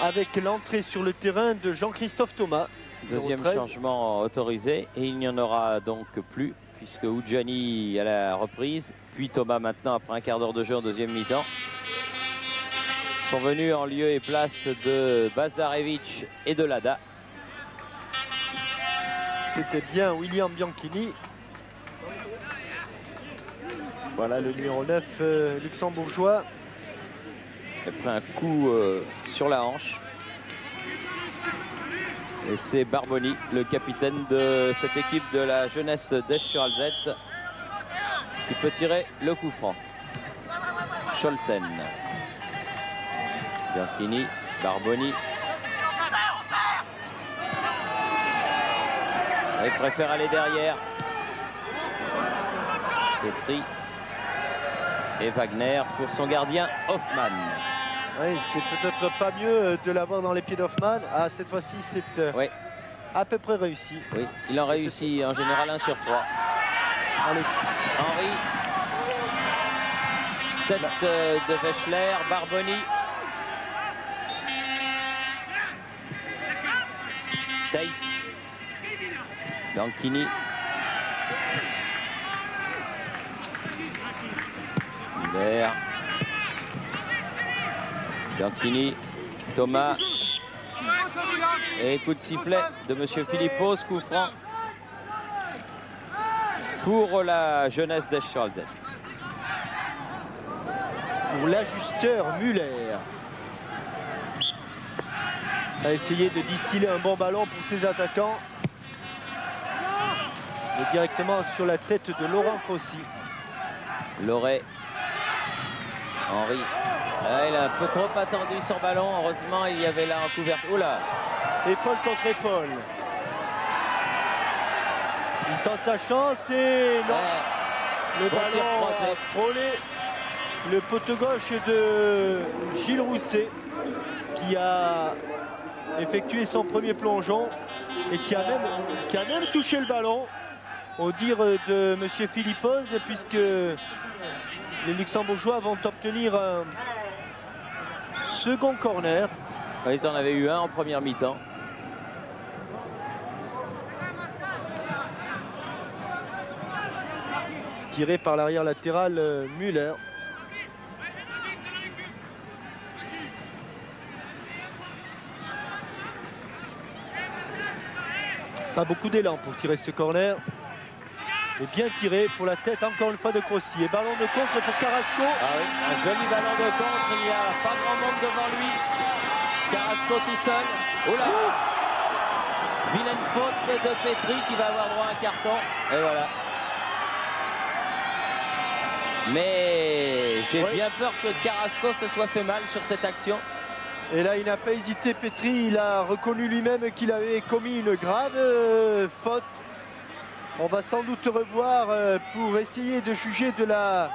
avec l'entrée sur le terrain de Jean-Christophe Thomas. Deuxième changement autorisé et il n'y en aura donc plus puisque Oudjani à la reprise, puis Thomas maintenant après un quart d'heure de jeu en deuxième mi-temps. Sont venus en lieu et place de Bazdarevic et de Lada. C'était bien William Bianchini. Voilà le numéro 9 luxembourgeois. Il a pris un coup sur la hanche. Et c'est Barboni, le capitaine de cette équipe de la jeunesse d'Esch-sur-Alzette, qui peut tirer le coup franc. Scholten. Bianchini, Barboni. Il préfère aller derrière. Petri. Et Wagner pour son gardien Hoffmann. Oui, c'est peut-être pas mieux de l'avoir dans les pieds d'Hoffmann. Ah, cette fois-ci, c'est ouais, à peu près réussi. Oui, il en réussit en général 1 sur 3. Allez. Henri. Tête de Wechsler, Barboni. Theiss. Bianchini. Hilaire. Bianchini. Thomas. Et coup de sifflet de Monsieur Philippos, coup franc pour la jeunesse d'Esch-sur-Alzette. Pour l'ajusteur Muller. A essayé de distiller un bon ballon pour ses attaquants. Et directement sur la tête de Laurent Crossi. Loret. Henri. Ah, il a un peu trop attendu son ballon. Heureusement, il y avait là en couverture. Oula. Épaule contre épaule. Il tente sa chance et non. Ouais. Le Bon tir ballon croisé. a frôlé le poteau gauche de Gilles Rousset qui a effectué son premier plongeon et qui a même touché le ballon au dire de Monsieur Philippos, puisque les Luxembourgeois vont obtenir un second corner. Ils en avaient eu un en première mi-temps. Tiré par l'arrière latéral Muller. Pas beaucoup d'élan pour tirer ce corner. Et bien tiré pour la tête encore une fois de Crossi. Et ballon de contre pour Carrasco. Ah oui, un joli ballon de contre, il n'y a pas grand monde devant lui. Carrasco tout seul. Oh là! Vilaine faute de Petry qui va avoir droit à un carton. Et voilà. Mais j'ai bien peur que Carrasco se soit fait mal sur cette action. Et là, il n'a pas hésité, Petry. Il a reconnu lui-même qu'il avait commis une grave faute. On va sans doute revoir pour essayer de juger de la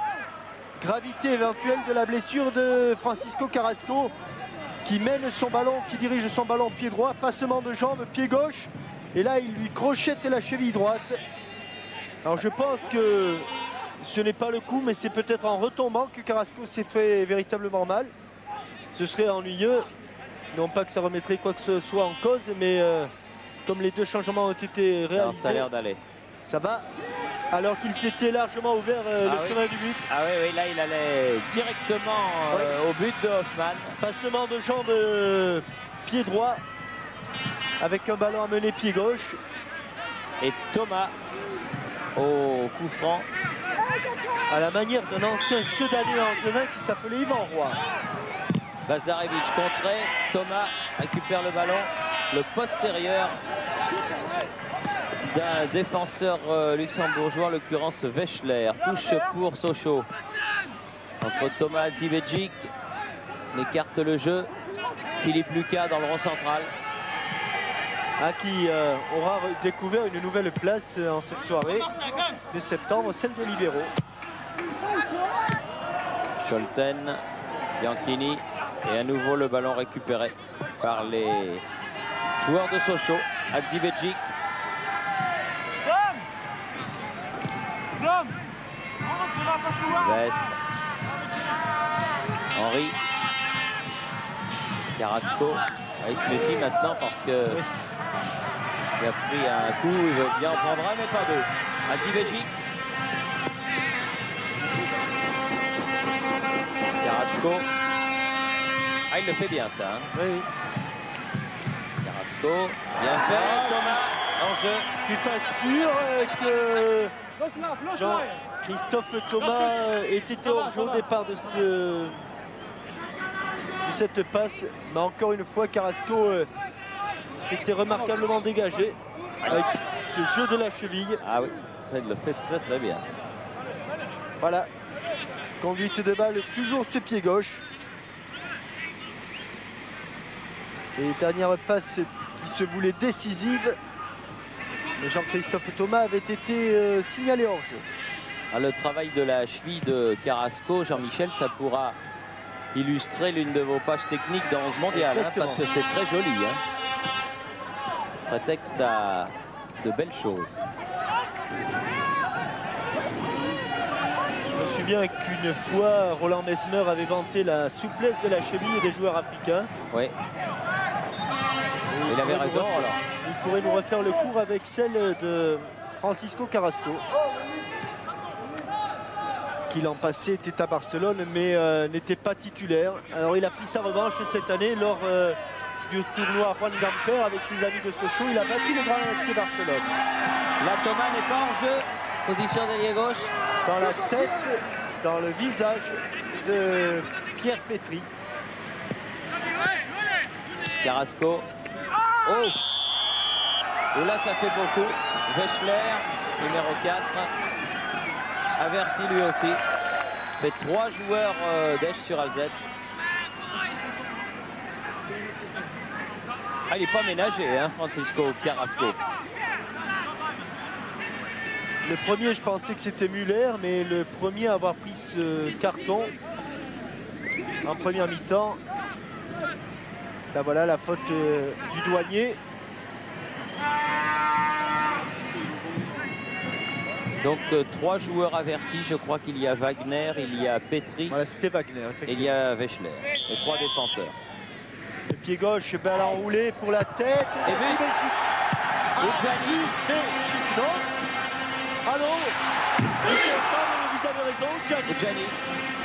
gravité éventuelle de la blessure de Francisco Carrasco, qui mène son ballon, qui dirige son ballon pied droit, passement de jambe, pied gauche. Et là, il lui crochette la cheville droite. Alors, je pense que ce n'est pas le coup, mais c'est peut-être en retombant que Carrasco s'est fait véritablement mal. Ce serait ennuyeux. Non pas que ça remettrait quoi que ce soit en cause, mais comme les deux changements ont été réalisés, Alors, ça a l'air d'aller. ça va. Alors qu'il s'était largement ouvert le chemin du but. Ah oui, oui, là il allait directement au but de Hoffmann. Passement de jambe pied droit avec un ballon à mener pied gauche. Et Thomas au coup franc. À la manière d'un ancien Sedanais angevin qui s'appelait Yvan Roy. Bazdarevic contré, Thomas récupère le ballon, le postérieur d'un défenseur luxembourgeois, en l'occurrence Wechsler. Touche pour Sochaux. Entre Thomas et Zibedjic, on écarte le jeu. Philippe Lucas dans le rond central. Qui aura découvert une nouvelle place en cette soirée de septembre, celle de libéraux. Scholten, Bianchini et à nouveau le ballon récupéré par les joueurs de Sochaux. Hadzibedjic. Vest. Henri. Carrasco. Il se méfie maintenant parce que il a pris un coup, il veut bien en prendre un mais pas deux. Hadzibedjic. Carrasco. Ah, il le fait bien ça. Hein. Oui. Carrasco. Bien fait. Thomas en jeu. Je suis pas sûr que Jean-Christophe Thomas ait été hors jeu au départ de cette passe. Mais encore une fois, Carrasco s'était remarquablement dégagé avec ce jeu de la cheville. Ah oui, ça il le fait très très bien. Voilà. Conduite de balle toujours ce pied gauche. Et dernière passe qui se voulait décisive. Jean-Christophe Thomas avait été signalé hors jeu. Ah, le travail de la cheville de Carrasco, Jean-Michel, ça pourra illustrer l'une de vos pages techniques dans 11 mondial, hein, parce que c'est très joli. Hein. Prétexte à de belles choses. Je me souviens qu'une fois, Roland Mesmer avait vanté la souplesse de la cheville des joueurs africains. Oui. Il avait raison alors. Il pourrait nous refaire le cours avec celle de Francisco Carrasco, qui l'an passé était à Barcelone mais n'était pas titulaire. Alors il a pris sa revanche cette année lors du tournoi Juan Gamper avec ses amis de Sochaux. Il a battu le Grand FC Barcelone. Là, Thomas n'est pas en jeu. Position d'ailier gauche. Dans la tête, dans le visage de Pierre Petry. Carrasco. Oh! Et là, ça fait beaucoup. Wechsler, numéro 4. Averti lui aussi. Fait 3 joueurs d'Esch-sur-Alzette. Ah, il n'est pas ménagé, hein, Francisco Carrasco. Le premier, je pensais que c'était Muller, mais le premier à avoir pris ce carton en première mi-temps. Là, voilà la faute du douanier. Donc 3 joueurs avertis, je crois qu'il y a Wagner, il y a Petry, Voilà, c'était Wagner. et il y a Wechsler. Et 3 défenseurs. Le pied gauche, balle enroulée pour la tête. Et but. Oudjani. Non. Allô. Vous avez raison, Oudjani.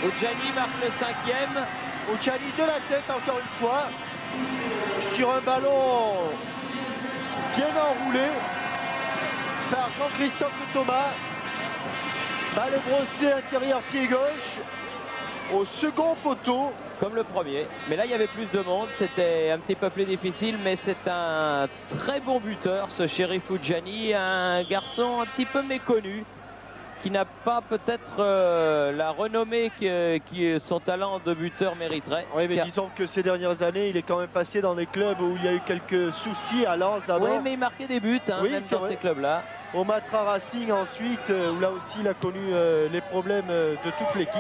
Oudjani marque le 5e. Oudjani de la tête encore une fois. Sur un ballon bien enroulé. par Jean-Christophe Thomas. Balle brossée intérieur pied gauche au second poteau. Comme le premier, mais là il y avait plus de monde, c'était un petit peu plus difficile, mais c'est un très bon buteur ce Chérif Foudjani, un garçon un petit peu méconnu, qui n'a pas peut-être la renommée qui son talent de buteur mériterait. Oui, mais Car... disons que ces dernières années, il est quand même passé dans des clubs où il y a eu quelques soucis, à Lens d'abord. Oui, mais il marquait des buts, hein, Oui, même c'est dans vrai. ces clubs-là. Au Matra Racing ensuite, où là aussi il a connu les problèmes de toute l'équipe.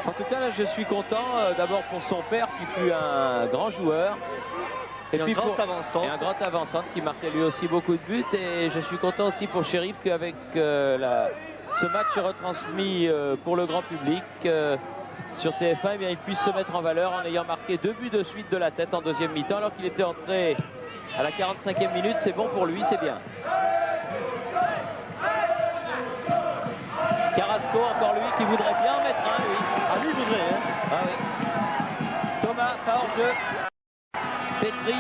En tout cas, là, je suis content d'abord pour son père qui fut un grand joueur. Et un grand avançant. Et un grand avançant qui marquait lui aussi beaucoup de buts. Et je suis content aussi pour Chérif qu'avec ce match retransmis pour le grand public sur TF1, eh bien, il puisse se mettre en valeur en ayant marqué 2 buts de suite de la tête en deuxième mi-temps alors qu'il était entré à la 45e minute. C'est bon pour lui, c'est bien. Carrasco, encore lui, qui voudrait bien en mettre un, lui. Ah, lui voudrait, hein. Ah oui. Thomas, pas hors jeu. Petri.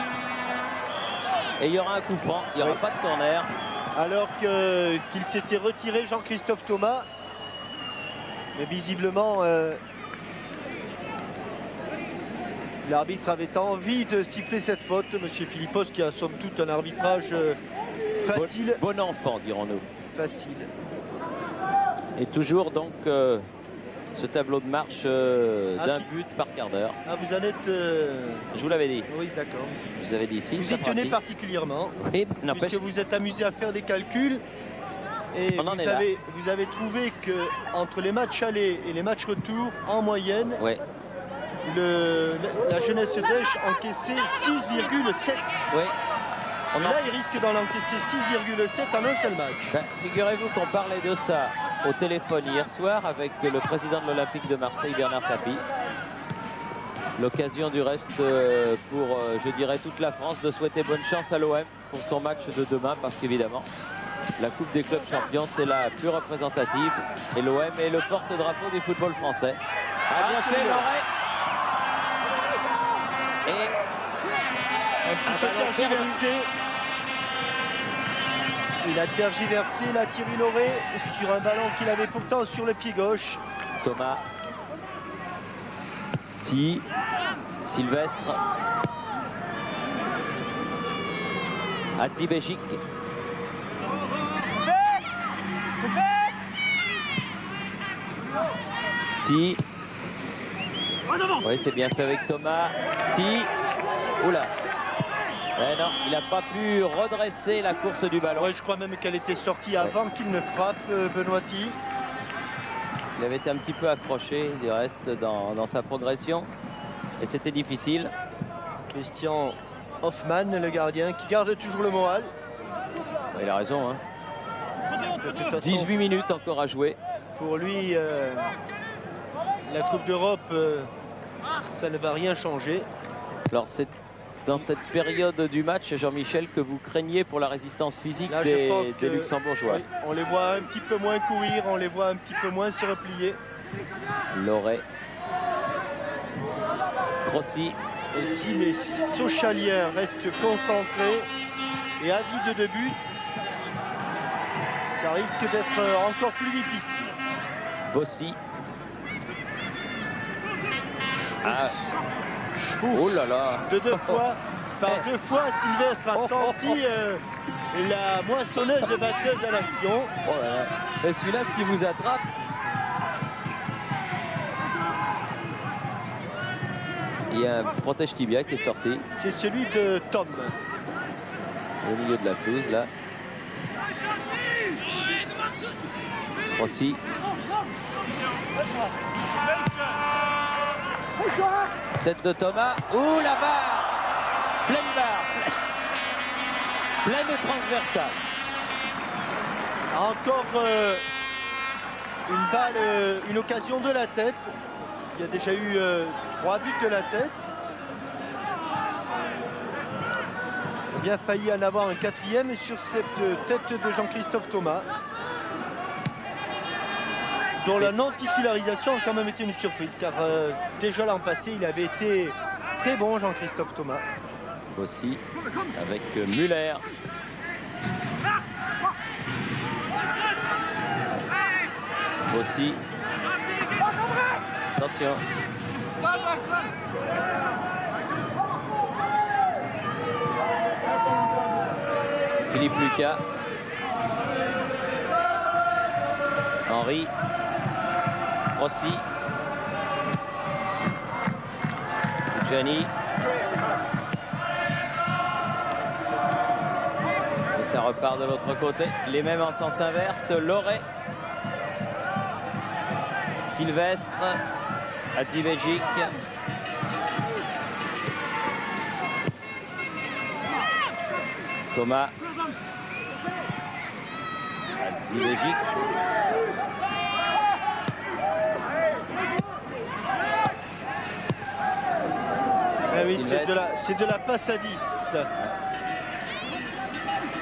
Et il y aura un coup franc, il n'y aura pas de corner. Alors qu'il s'était retiré, Jean-Christophe Thomas. Mais visiblement, l'arbitre avait envie de siffler cette faute. Monsieur Philippos, qui a somme toute un arbitrage facile. Bon enfant, dirons-nous. Facile. Et toujours donc ce tableau de marche d'un but par quart d'heure. Ah, vous en êtes... Je vous l'avais dit. Oui, d'accord. Je vous avais dit 6. Vous y tenez particulièrement. Oui, n'empêche. Puisque vous êtes amusé à faire des calculs. Et vous avez trouvé que entre les matchs allés et les matchs retour, en moyenne, ouais. La jeunesse d'Esch encaissait 6,7. Oui. Là, il risque d'en encaisser 6,7 en un seul match. Ben, figurez-vous qu'on parlait de ça au téléphone hier soir avec le président de l'Olympique de Marseille, Bernard Tapie. L'occasion du reste pour, je dirais, toute la France de souhaiter bonne chance à l'OM pour son match de demain, parce qu'évidemment, la Coupe des clubs champions, c'est la plus représentative. Et l'OM est le porte-drapeau du football français. A bien fait Loret. Et un peu tergiversé. Il a tergiversé, la Thierry Loret sur un ballon qu'il avait pourtant sur le pied gauche. Thomas. Ti. Sylvestre. Hadji Béchic. Ti. Oui, c'est bien fait avec Thomas. Ti. Oula. Eh non, il n'a pas pu redresser la course du ballon. Ouais, je crois même qu'elle était sortie avant qu'il ne frappe, Benoît Ti. Il avait été un petit peu accroché, du reste, dans sa progression. Et c'était difficile. Christian Hoffmann, le gardien, qui garde toujours le moral. Il a raison. Hein. De toute façon, 18 minutes encore à jouer. Pour lui, la Coupe d'Europe, ça ne va rien changer. Alors c'est dans cette période du match, Jean-Michel, que vous craignez pour la résistance physique Là, des Luxembourgeois. Oui, on les voit un petit peu moins courir, on les voit un petit peu moins se replier. Loret. Crossi. Et si les Sochaliens restent concentrés et avides de but, ça risque d'être encore plus difficile. Bossy. Ah. Oh là là. Par deux fois, Sylvestre a senti la moissonneuse de batteuse à l'action. Oh là là. Et celui-là, s'il vous attrape. Il y a un protège tibia qui est sorti. C'est celui de Tom. Au milieu de la pelouse, là. Rossi. Tête de Thomas. Ouh, la barre. Pleine barre. Pleine transversale. Encore une balle, une occasion de la tête. Il y a déjà eu 3 buts de la tête. Il a bien failli en avoir un 4e sur cette tête de Jean-Christophe Thomas, dont la non-titularisation a quand même été une surprise, car déjà l'an passé, il avait été très bon, Jean-Christophe Thomas. Aussi, avec Muller. Aussi. Attention. Philippe Lucas. Henry. Rossi. Gianni. Et ça repart de l'autre côté. Les mêmes en sens inverse. Loret. Sylvestre. Hadzibejic. Thomas. Hadzibejic. Ah oui, c'est de la passe à 10.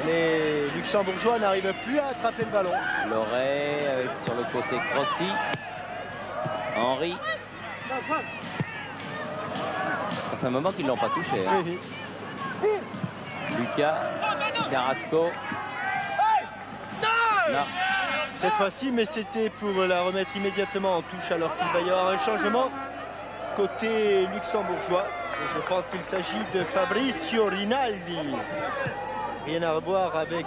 Les Luxembourgeois n'arrivent plus à attraper le ballon. Loret avec sur le côté Crossi. Henry. Ça fait un moment qu'ils ne l'ont pas touché. Hein. Oui. Lucas. Carrasco. Non. Cette fois-ci, mais c'était pour la remettre immédiatement en touche alors qu'il va y avoir un changement côté luxembourgeois. Et je pense qu'il s'agit de Fabrizio Rinaldi. Rien à revoir avec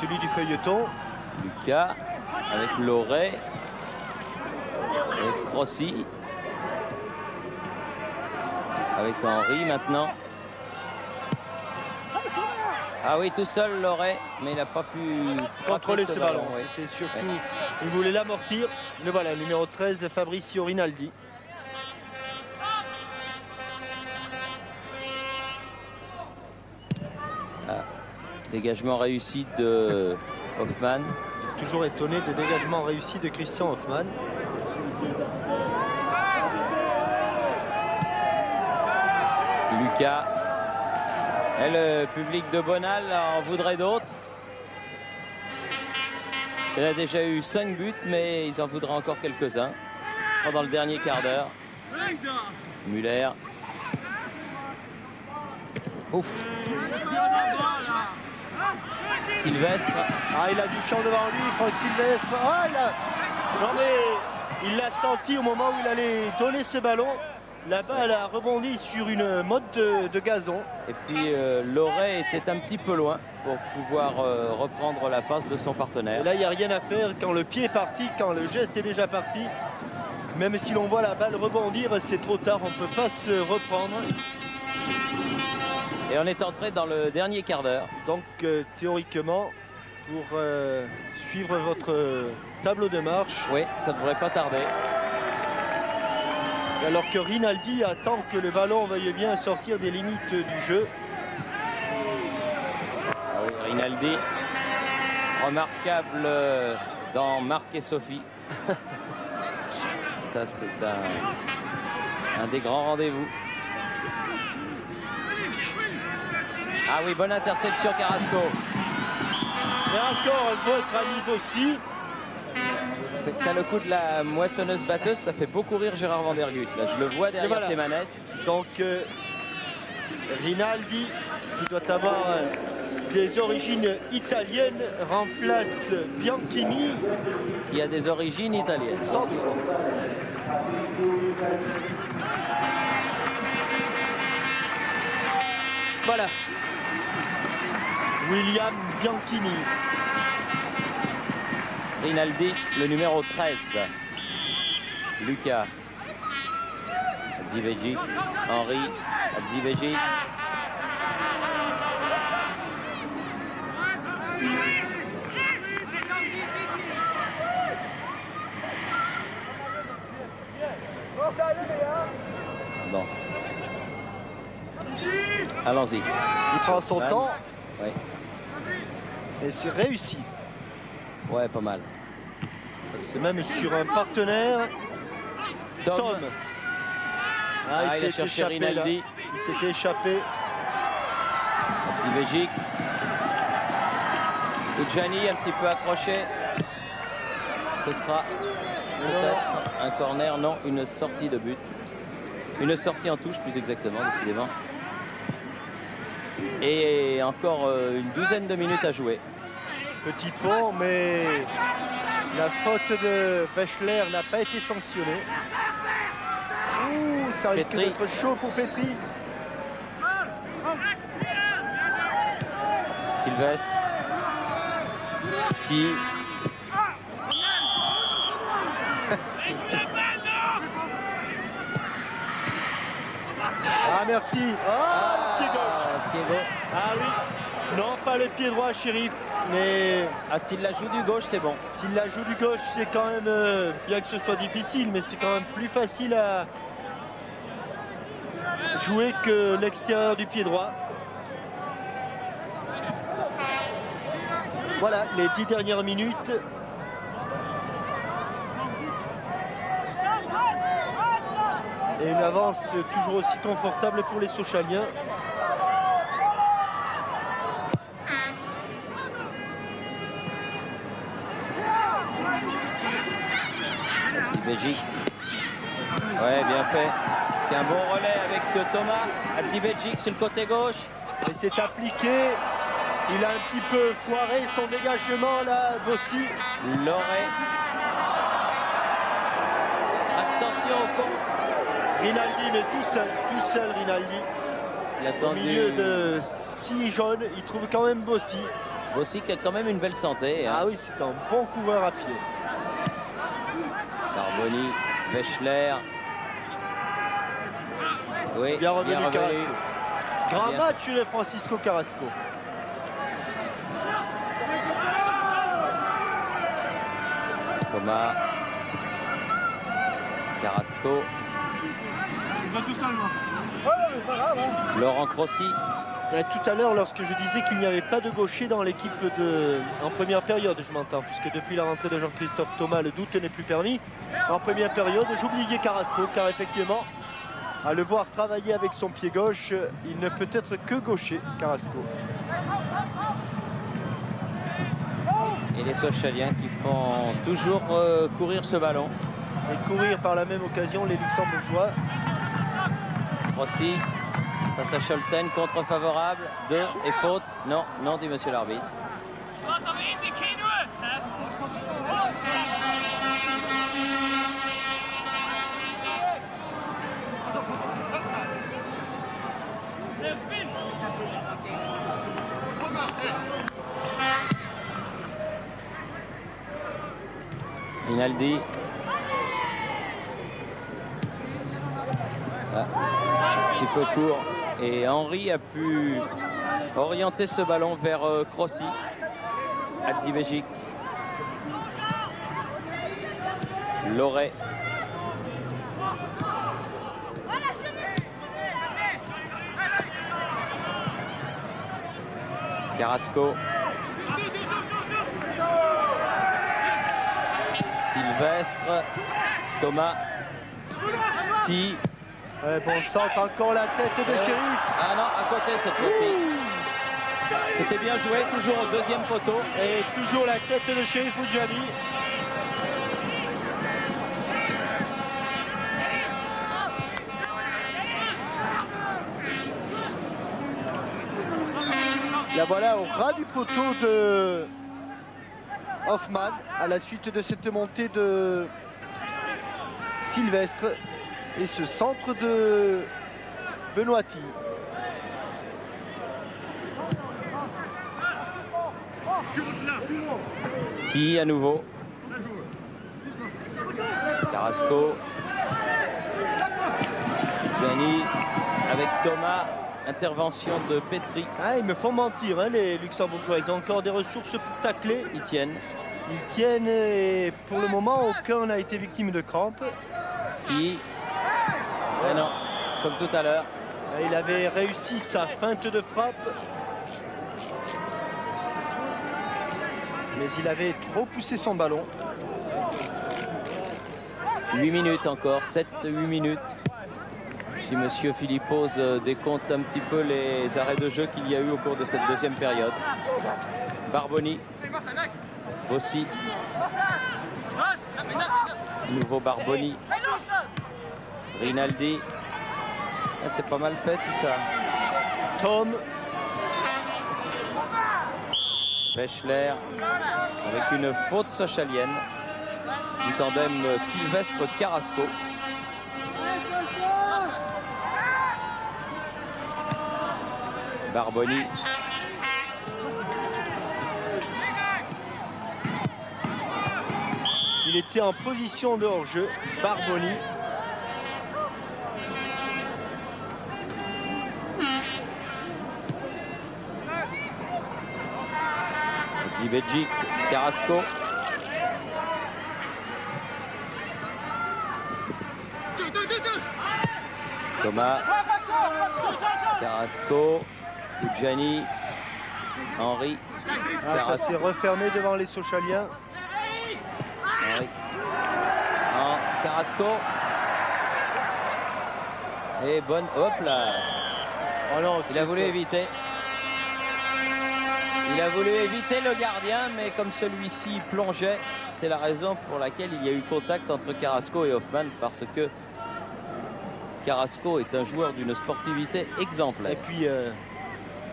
celui du feuilleton. Lucas avec Loret. Avec Crossi. Avec Henry maintenant. Ah oui, tout seul Loret, mais il n'a pas pu Contrôler ce ballon. Oui. C'était surtout, Ouais. il voulait l'amortir. Le voilà, numéro 13, Fabrizio Rinaldi. Dégagement réussi de Hoffmann. Toujours étonné des dégagements réussis de Christian Hoffmann. Lucas. Et le public de Bonal en voudrait d'autres. Il a déjà eu 5 buts, mais ils en voudraient encore quelques-uns pendant le dernier quart d'heure. Muller. Ouf. Sylvestre. Ah, il a du champ devant lui, Franck Sylvestre. Ah, non, mais il l'a senti au moment où il allait donner ce ballon. La balle a rebondi sur une motte de gazon. Et puis Loret était un petit peu loin pour pouvoir reprendre la passe de son partenaire. Et là, il n'y a rien à faire quand le pied est parti, quand le geste est déjà parti. Même si l'on voit la balle rebondir, c'est trop tard, on ne peut pas se reprendre. Et on est entré dans le dernier quart d'heure. Donc, théoriquement, pour suivre votre tableau de marche, Oui, ça ne devrait pas tarder. alors que Rinaldi attend que le ballon veuille bien sortir des limites du jeu. Ah oui, Rinaldi, remarquable dans Marc et Sophie. Ça, c'est un des grands rendez-vous. Ah oui, bonne interception Carrasco. Et encore un autre ami aussi. Ça, le coup de la moissonneuse-batteuse, ça fait beaucoup rire Gérard Van der Gutt. Là, je le vois derrière voilà. ses manettes. Donc, Rinaldi, qui doit avoir des origines italiennes, remplace Bianchini. Qui a des origines italiennes. Sans doute. Voilà. William Bianchini. Rinaldi, le numéro 13. Lucas. Hadzibejic. Henry. Hadzibejic. Bon. Allons-y. Il prend son Van. temps Oui. et c'est réussi. Ouais, pas mal. C'est même sur un partenaire, Tom. Ah, il a s'est cherché échappé, là. Rinaldi. Il s'était échappé. Hadzibejic. Gianni un petit peu accroché. Ce sera peut-être un corner, non, une sortie de but. Une sortie en touche, plus exactement, décidément. Et encore une douzaine de minutes à jouer. Petit pont, mais La faute de Wechsler n'a pas été sanctionnée. Ouh, ça risque Petry. d'être chaud pour Petry. Sylvestre. Qui Ah merci. Ah, le pied gauche. pied gauche. Ah oui. Non, pas le pied droit, Shérif. Mais Ah, s'il la joue du gauche, c'est bon. s'il la joue du gauche, c'est quand même, bien que ce soit difficile, mais c'est quand même plus facile à jouer que l'extérieur du pied droit. Voilà, les 10 dernières minutes. Et une avance toujours aussi confortable pour les Sochaliens. Hadžibegić. Ouais, bien fait. C'est un bon relais avec Thomas. Hadžibegić sur le côté gauche. Et c'est appliqué. Il a un petit peu foiré son dégagement là, Bossi. Loré. Attention au contre. Rinaldi, mais tout seul Rinaldi. Il a Au tendu. milieu de 6 jaunes, il trouve quand même Bossi. Bossi qui a quand même une belle santé. Hein. Ah oui, c'est un bon coureur à pied. Barboni, Wechsler. Oui, Bien revenu Carrasco. Grand Bien. match de Francisco Carrasco. Thomas. Carrasco. Laurent Crossi. Tout à l'heure, lorsque je disais qu'il n'y avait pas de gaucher dans l'équipe en première période, je m'entends, puisque depuis la rentrée de Jean-Christophe Thomas, le doute n'est plus permis. En première période, j'oubliais Carrasco, car effectivement, à le voir travailler avec son pied gauche, il ne peut être que gaucher, Carrasco. Et les Sochaliens qui font toujours courir ce ballon. Et courir par la même occasion les Luxembourgeois. Rossi face à Scholten, contre favorable, 2 et faute. Non, non, dit monsieur l'arbitre. Rinaldi. Ah, un petit peu court. Et Henry a pu orienter ce ballon vers Crossi. Hadžibegić. Loré. Carrasco. Sylvestre. Thomas. Ti. Bon centre, encore la tête de Shérif. Ah non, à côté cette fois-ci. C'était bien joué, toujours au deuxième poteau. Et toujours la tête de Shérif Oudjani. La voilà au ras du poteau de Hoffmann à la suite de cette montée de Sylvestre et ce centre de Benoîti. Ti à nouveau. Carrasco. Gianni avec Thomas. Intervention de Petry. Ah, ils me font mentir, hein, les Luxembourgeois. Ils ont encore des ressources pour tacler. Ils tiennent. Ils tiennent et pour le moment, aucun n'a été victime de crampes. Ti. Ah non, comme tout à l'heure. Il avait réussi sa feinte de frappe. Mais il avait trop poussé son ballon. 8 minutes encore, 7-8 minutes. Si monsieur Philippose décompte un petit peu les arrêts de jeu qu'il y a eu au cours de cette deuxième période. Barboni. Aussi. Nouveau Barboni. Rinaldi. Ah, c'est pas mal fait tout ça. Tom. Wechsler avec une faute sochalienne. du tandem Sylvestre-Carrasco. Barboni. Il était en position de hors-jeu, Barboni. Zibejic, Carrasco. Thomas. Carrasco. Gianni. Henri. Ah, ça s'est refermé devant les Sochaliens. Henri. Carrasco. Et bonne. Hop là. Oh non, Il a voulu éviter. Il a voulu éviter le gardien, mais comme celui-ci plongeait, c'est la raison pour laquelle il y a eu contact entre Carrasco et Hoffmann, parce que Carrasco est un joueur d'une sportivité exemplaire. Et puis,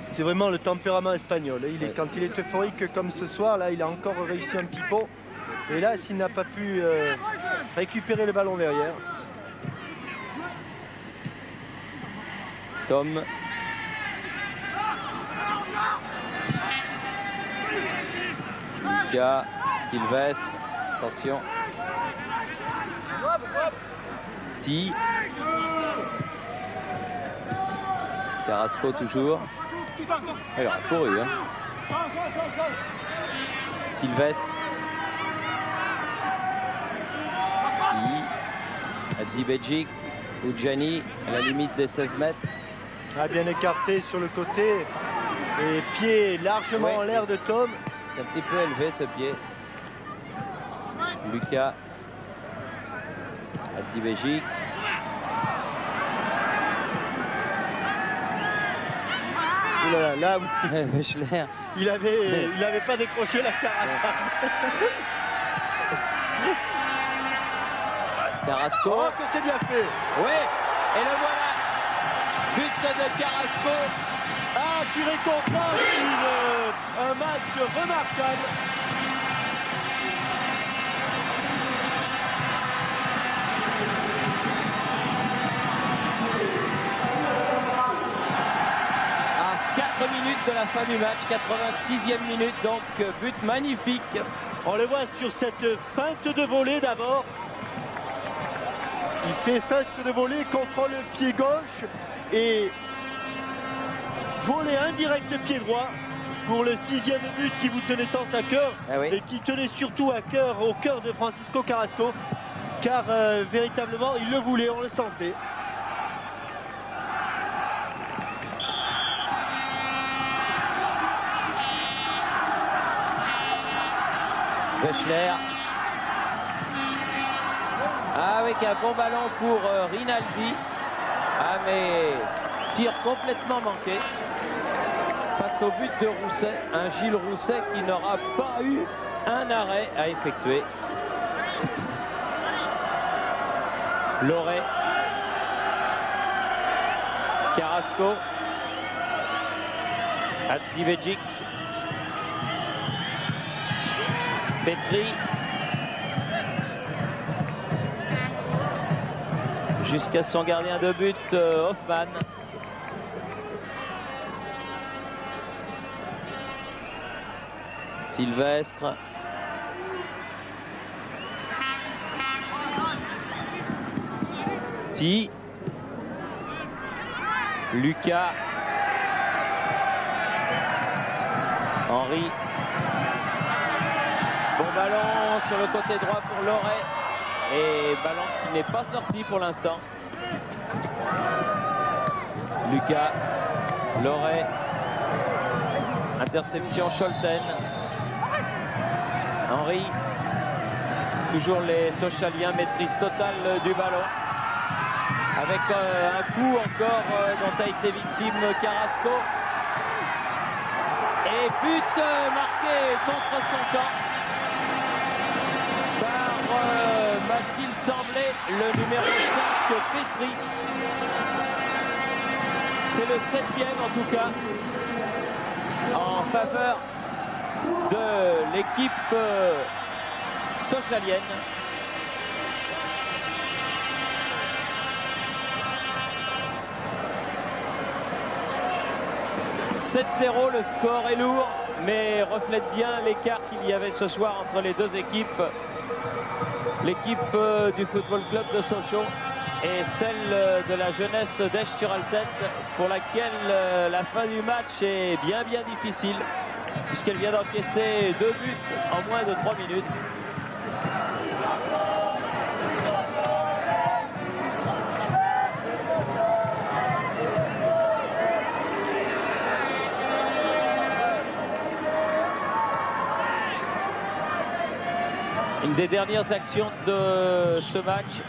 c'est vraiment le tempérament espagnol. Quand il est euphorique comme ce soir, là, il a encore réussi un petit peu. Et là, s'il n'a pas pu récupérer le ballon derrière. Tom. Lucas, Sylvestre, attention. Ti. Carrasco toujours. Il a couru. Hein. Sylvestre. Ti. Adzibedjic. Oudjani à la limite des 16 mètres. Ah, bien écarté sur le côté. Et pied largement en l'air de Tom. C'est un petit peu élevé ce pied. Lucas. Adzibedjic. Ouh là là, là Wechsler. il avait pas décroché la carapace. Carrasco. Oh, que c'est bien fait. Oui, et le voilà. But de Carrasco. Ah, qui récompense un match remarquable. À 4 minutes de la fin du match, 86e minute, donc but magnifique. On le voit sur cette feinte de volée d'abord. Il fait feinte de volée, contrôle le pied gauche et volée indirecte pied droit pour le 6e but qui vous tenait tant à cœur, Ah oui. et qui tenait surtout à cœur, au cœur de Francisco Carrasco, car véritablement il le voulait, on le sentait. Wechsler. Ah, avec un bon ballon pour Rinaldi. Ah, mais tir complètement manqué. Face au but de Rousset, un Gilles Rousset qui n'aura pas eu un arrêt à effectuer. Loret. Carrasco. Adzibedjic. Petri. Jusqu'à son gardien de but, Hoffmann. Sylvestre. Ti. Lucas. Henri. Bon ballon sur le côté droit pour Loret. Et ballon qui n'est pas sorti pour l'instant. Lucas. Loret. Interception Scholten. Henri. Toujours les Sochaliens, maîtrise totale du ballon. Avec un coup encore dont a été victime Carrasco. Et but marqué contre son camp par, m'a-t-il semblé, le numéro 5, Petri. C'est le 7e en tout cas, en faveur de l'équipe sochalienne. 7-0, le score est lourd, mais reflète bien l'écart qu'il y avait ce soir entre les deux équipes. L'équipe du Football Club de Sochaux et celle de la jeunesse d'Esch-sur-Alzette, pour laquelle la fin du match est bien difficile, puisqu'elle vient d'encaisser 2 buts en moins de 3 minutes. Une des dernières actions de ce match.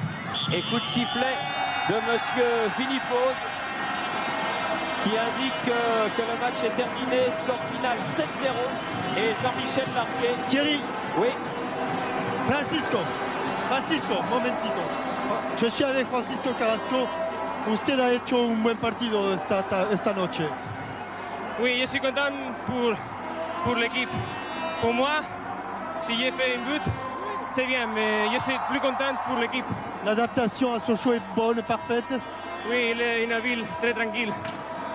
Et coup de sifflet de monsieur Philippos qui indique que le match est terminé. Score final 7-0. Et Jean-Michel Larquet. Thierry. Oui. Francisco, momentito. Je suis avec Francisco Carrasco. Usted ha hecho un buen partido esta noche. Oui, je suis content pour l'équipe. Pour moi, si j'ai fait un but, c'est bien, mais je suis plus content pour l'équipe. L'adaptation à Sochaux est bonne, parfaite. Oui, il est une ville très tranquille.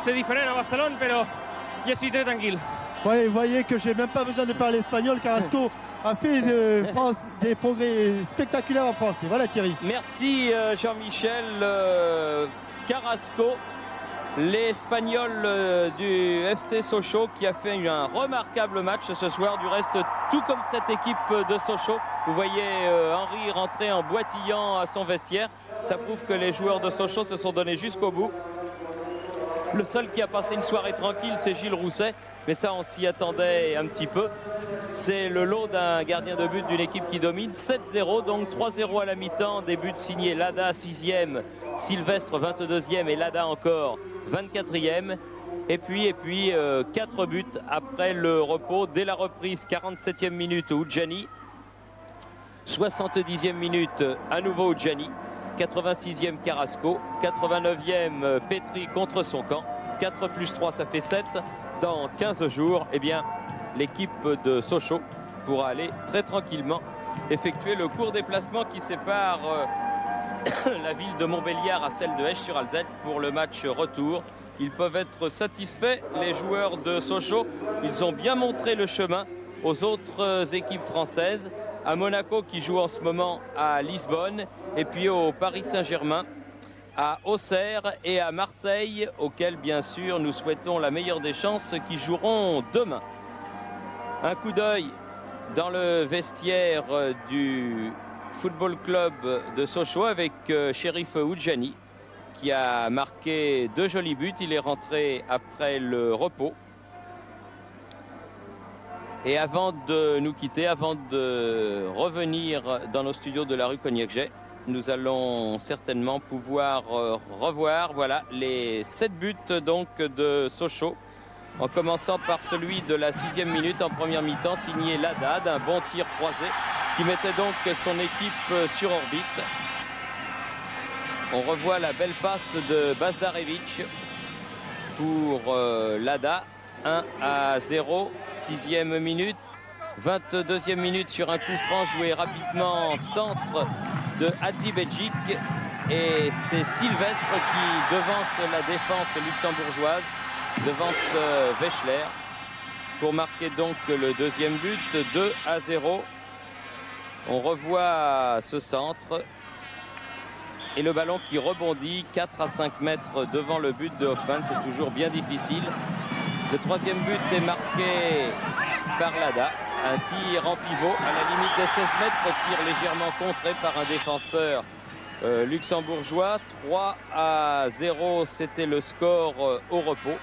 C'est différent à Barcelone, mais je suis très tranquille. Ouais, vous voyez que j'ai même pas besoin de parler espagnol. Carrasco a fait des progrès spectaculaires en France. Et voilà Thierry. Merci Jean-Michel Carrasco, l'Espagnol du FC Sochaux, qui a fait un remarquable match ce soir. Du reste, tout comme cette équipe de Sochaux, vous voyez Henri rentrer en boitillant à son vestiaire. Ça prouve que les joueurs de Sochaux se sont donnés jusqu'au bout. Le seul qui a passé une soirée tranquille, c'est Gilles Rousset, mais ça on s'y attendait un petit peu. C'est le lot d'un gardien de but d'une équipe qui domine. 7-0, donc 3-0 à la mi-temps. Des buts signés Lada 6e, Sylvestre 22e et Lada encore 24e. Et puis 4 buts après le repos. Dès la reprise, 47e minute, Oudjani. 70e minute, à nouveau Oudjani. 86e Carrasco. 89e Petri contre son camp. 4 plus 3, ça fait 7. Dans 15 jours, eh bien, l'équipe de Sochaux pourra aller très tranquillement effectuer le court déplacement qui sépare la ville de Montbéliard à celle de Esch-sur-Alzette pour le match retour. Ils peuvent être satisfaits, les joueurs de Sochaux. Ils ont bien montré le chemin aux autres équipes françaises, à Monaco qui joue en ce moment à Lisbonne, et puis au Paris Saint-Germain, à Auxerre et à Marseille, auxquels bien sûr nous souhaitons la meilleure des chances, qui joueront demain. Un coup d'œil dans le vestiaire du Football Club de Sochaux avec Chérif Oudjani qui a marqué 2 jolis buts. Il est rentré après le repos. Et avant de nous quitter, avant de revenir dans nos studios de la rue Cognac-Jay, nous allons certainement pouvoir revoir les 7 buts donc de Sochaux, en commençant par celui de la 6e minute en première mi-temps, signé Lada, d'un bon tir croisé qui mettait donc son équipe sur orbite. On revoit la belle passe de Bazdarevic pour Lada. 1-0, 6e minute. 22e minute sur un coup franc joué rapidement en centre de Hadzibedjik. Et c'est Sylvestre qui devance la défense luxembourgeoise, devance Wechler, pour marquer donc le 2e but, 2-0. On revoit ce centre et le ballon qui rebondit 4 à 5 mètres devant le but de Hoffmann. C'est toujours bien difficile. Le 3e but est marqué par Lada. Un tir en pivot à la limite des 16 mètres, tir légèrement contré par un défenseur luxembourgeois. 3-0, c'était le score au repos.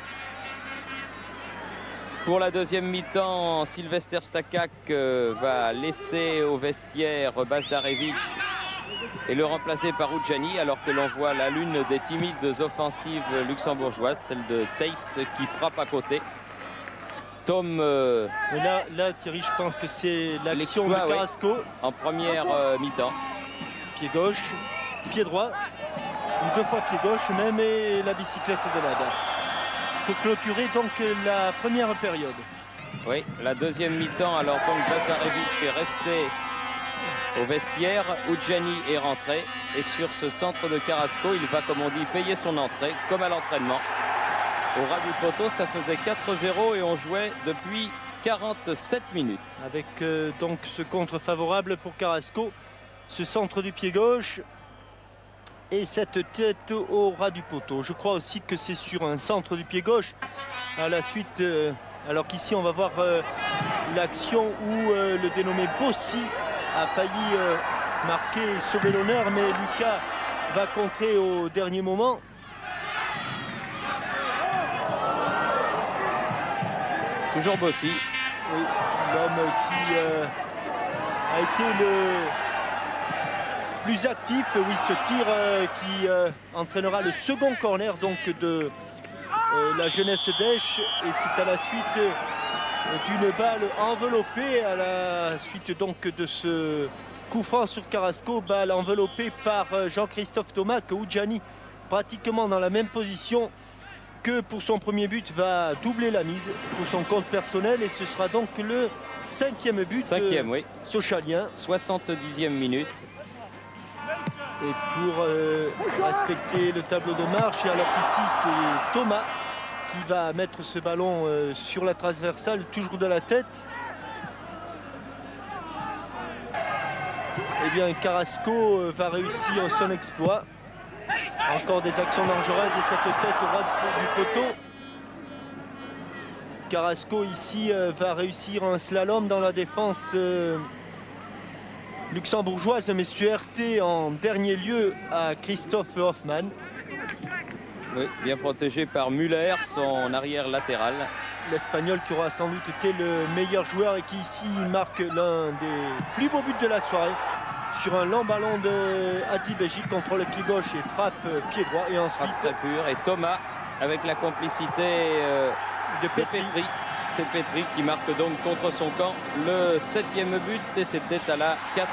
Pour la 2e mi-temps, Sylvester Stakak va laisser au vestiaire Bazdarevic et le remplacer par Oudjani, alors que l'on voit la l'une des timides offensives luxembourgeoises, celle de Theiss qui frappe à côté. Tom. Mais là, Thierry, je pense que c'est l'action de Carrasco. Oui, en première mi-temps. Pied gauche, pied droit, 2 fois pied gauche même, et la bicyclette de Lada. Pour clôturer donc la première période. Oui, la 2e mi-temps, alors donc Bazdarevic est resté au vestiaire, Oudjani est rentré, et sur ce centre de Carrasco, il va, comme on dit, payer son entrée, comme à l'entraînement. au ras du poteau. Ça faisait 4-0 et on jouait depuis 47 minutes. Avec donc ce contre favorable pour Carrasco, ce centre du pied gauche et cette tête au ras du poteau. Je crois aussi que c'est sur un centre du pied gauche à la suite, alors qu'ici on va voir l'action où le dénommé Bossi a failli marquer et sauver l'honneur, mais Lucas va contrer au dernier moment. Toujours Bossi. Oui, l'homme qui a été le plus actif. Oui, ce tir qui entraînera le second corner donc de la jeunesse d'Esch. Et c'est à la suite d'une balle enveloppée, à la suite donc de ce coup franc sur Carrasco, balle enveloppée par Jean-Christophe Thomas, que Oudjani, pratiquement dans la même position que pour son premier but, va doubler la mise pour son compte personnel. Et ce sera donc le 5e but Oui. sochalien. 70e minute. Et pour respecter le tableau de marche, et alors qu'ici c'est Thomas qui va mettre ce ballon sur la transversale, toujours de la tête. Eh bien, Carrasco va réussir son exploit. Encore des actions dangereuses et cette tête au ras du poteau. Carrasco ici va réussir un slalom dans la défense luxembourgeoise, mais RT en dernier lieu à Christophe Hoffmann. Oui, bien protégé par Muller, son arrière latéral. L'Espagnol qui aura sans doute été le meilleur joueur et qui ici marque l'un des plus beaux buts de la soirée. Sur un long ballon de Hadi Béjic, contrôle pied gauche et frappe pied droit. Et ensuite, frappe très pure. Et Thomas, avec la complicité de Petri. C'est Petri qui marque donc contre son camp le 7e but. Et c'était à la 89e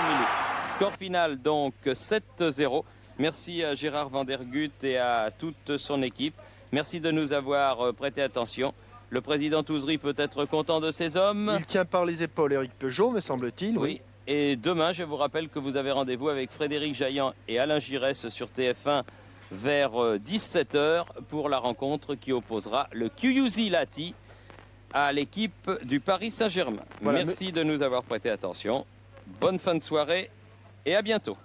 minute. Score final donc 7-0. Merci à Gérard Van der Gut et à toute son équipe. Merci de nous avoir prêté attention. Le président Touzery peut être content de ses hommes. Il tient par les épaules Éric Peugeot, me semble-t-il. Oui. Et demain, je vous rappelle que vous avez rendez-vous avec Frédéric Jaillant et Alain Giresse sur TF1 vers 17h pour la rencontre qui opposera le QUZ Lati à l'équipe du Paris Saint-Germain. Voilà, merci de nous avoir prêté attention. Bonne fin de soirée et à bientôt.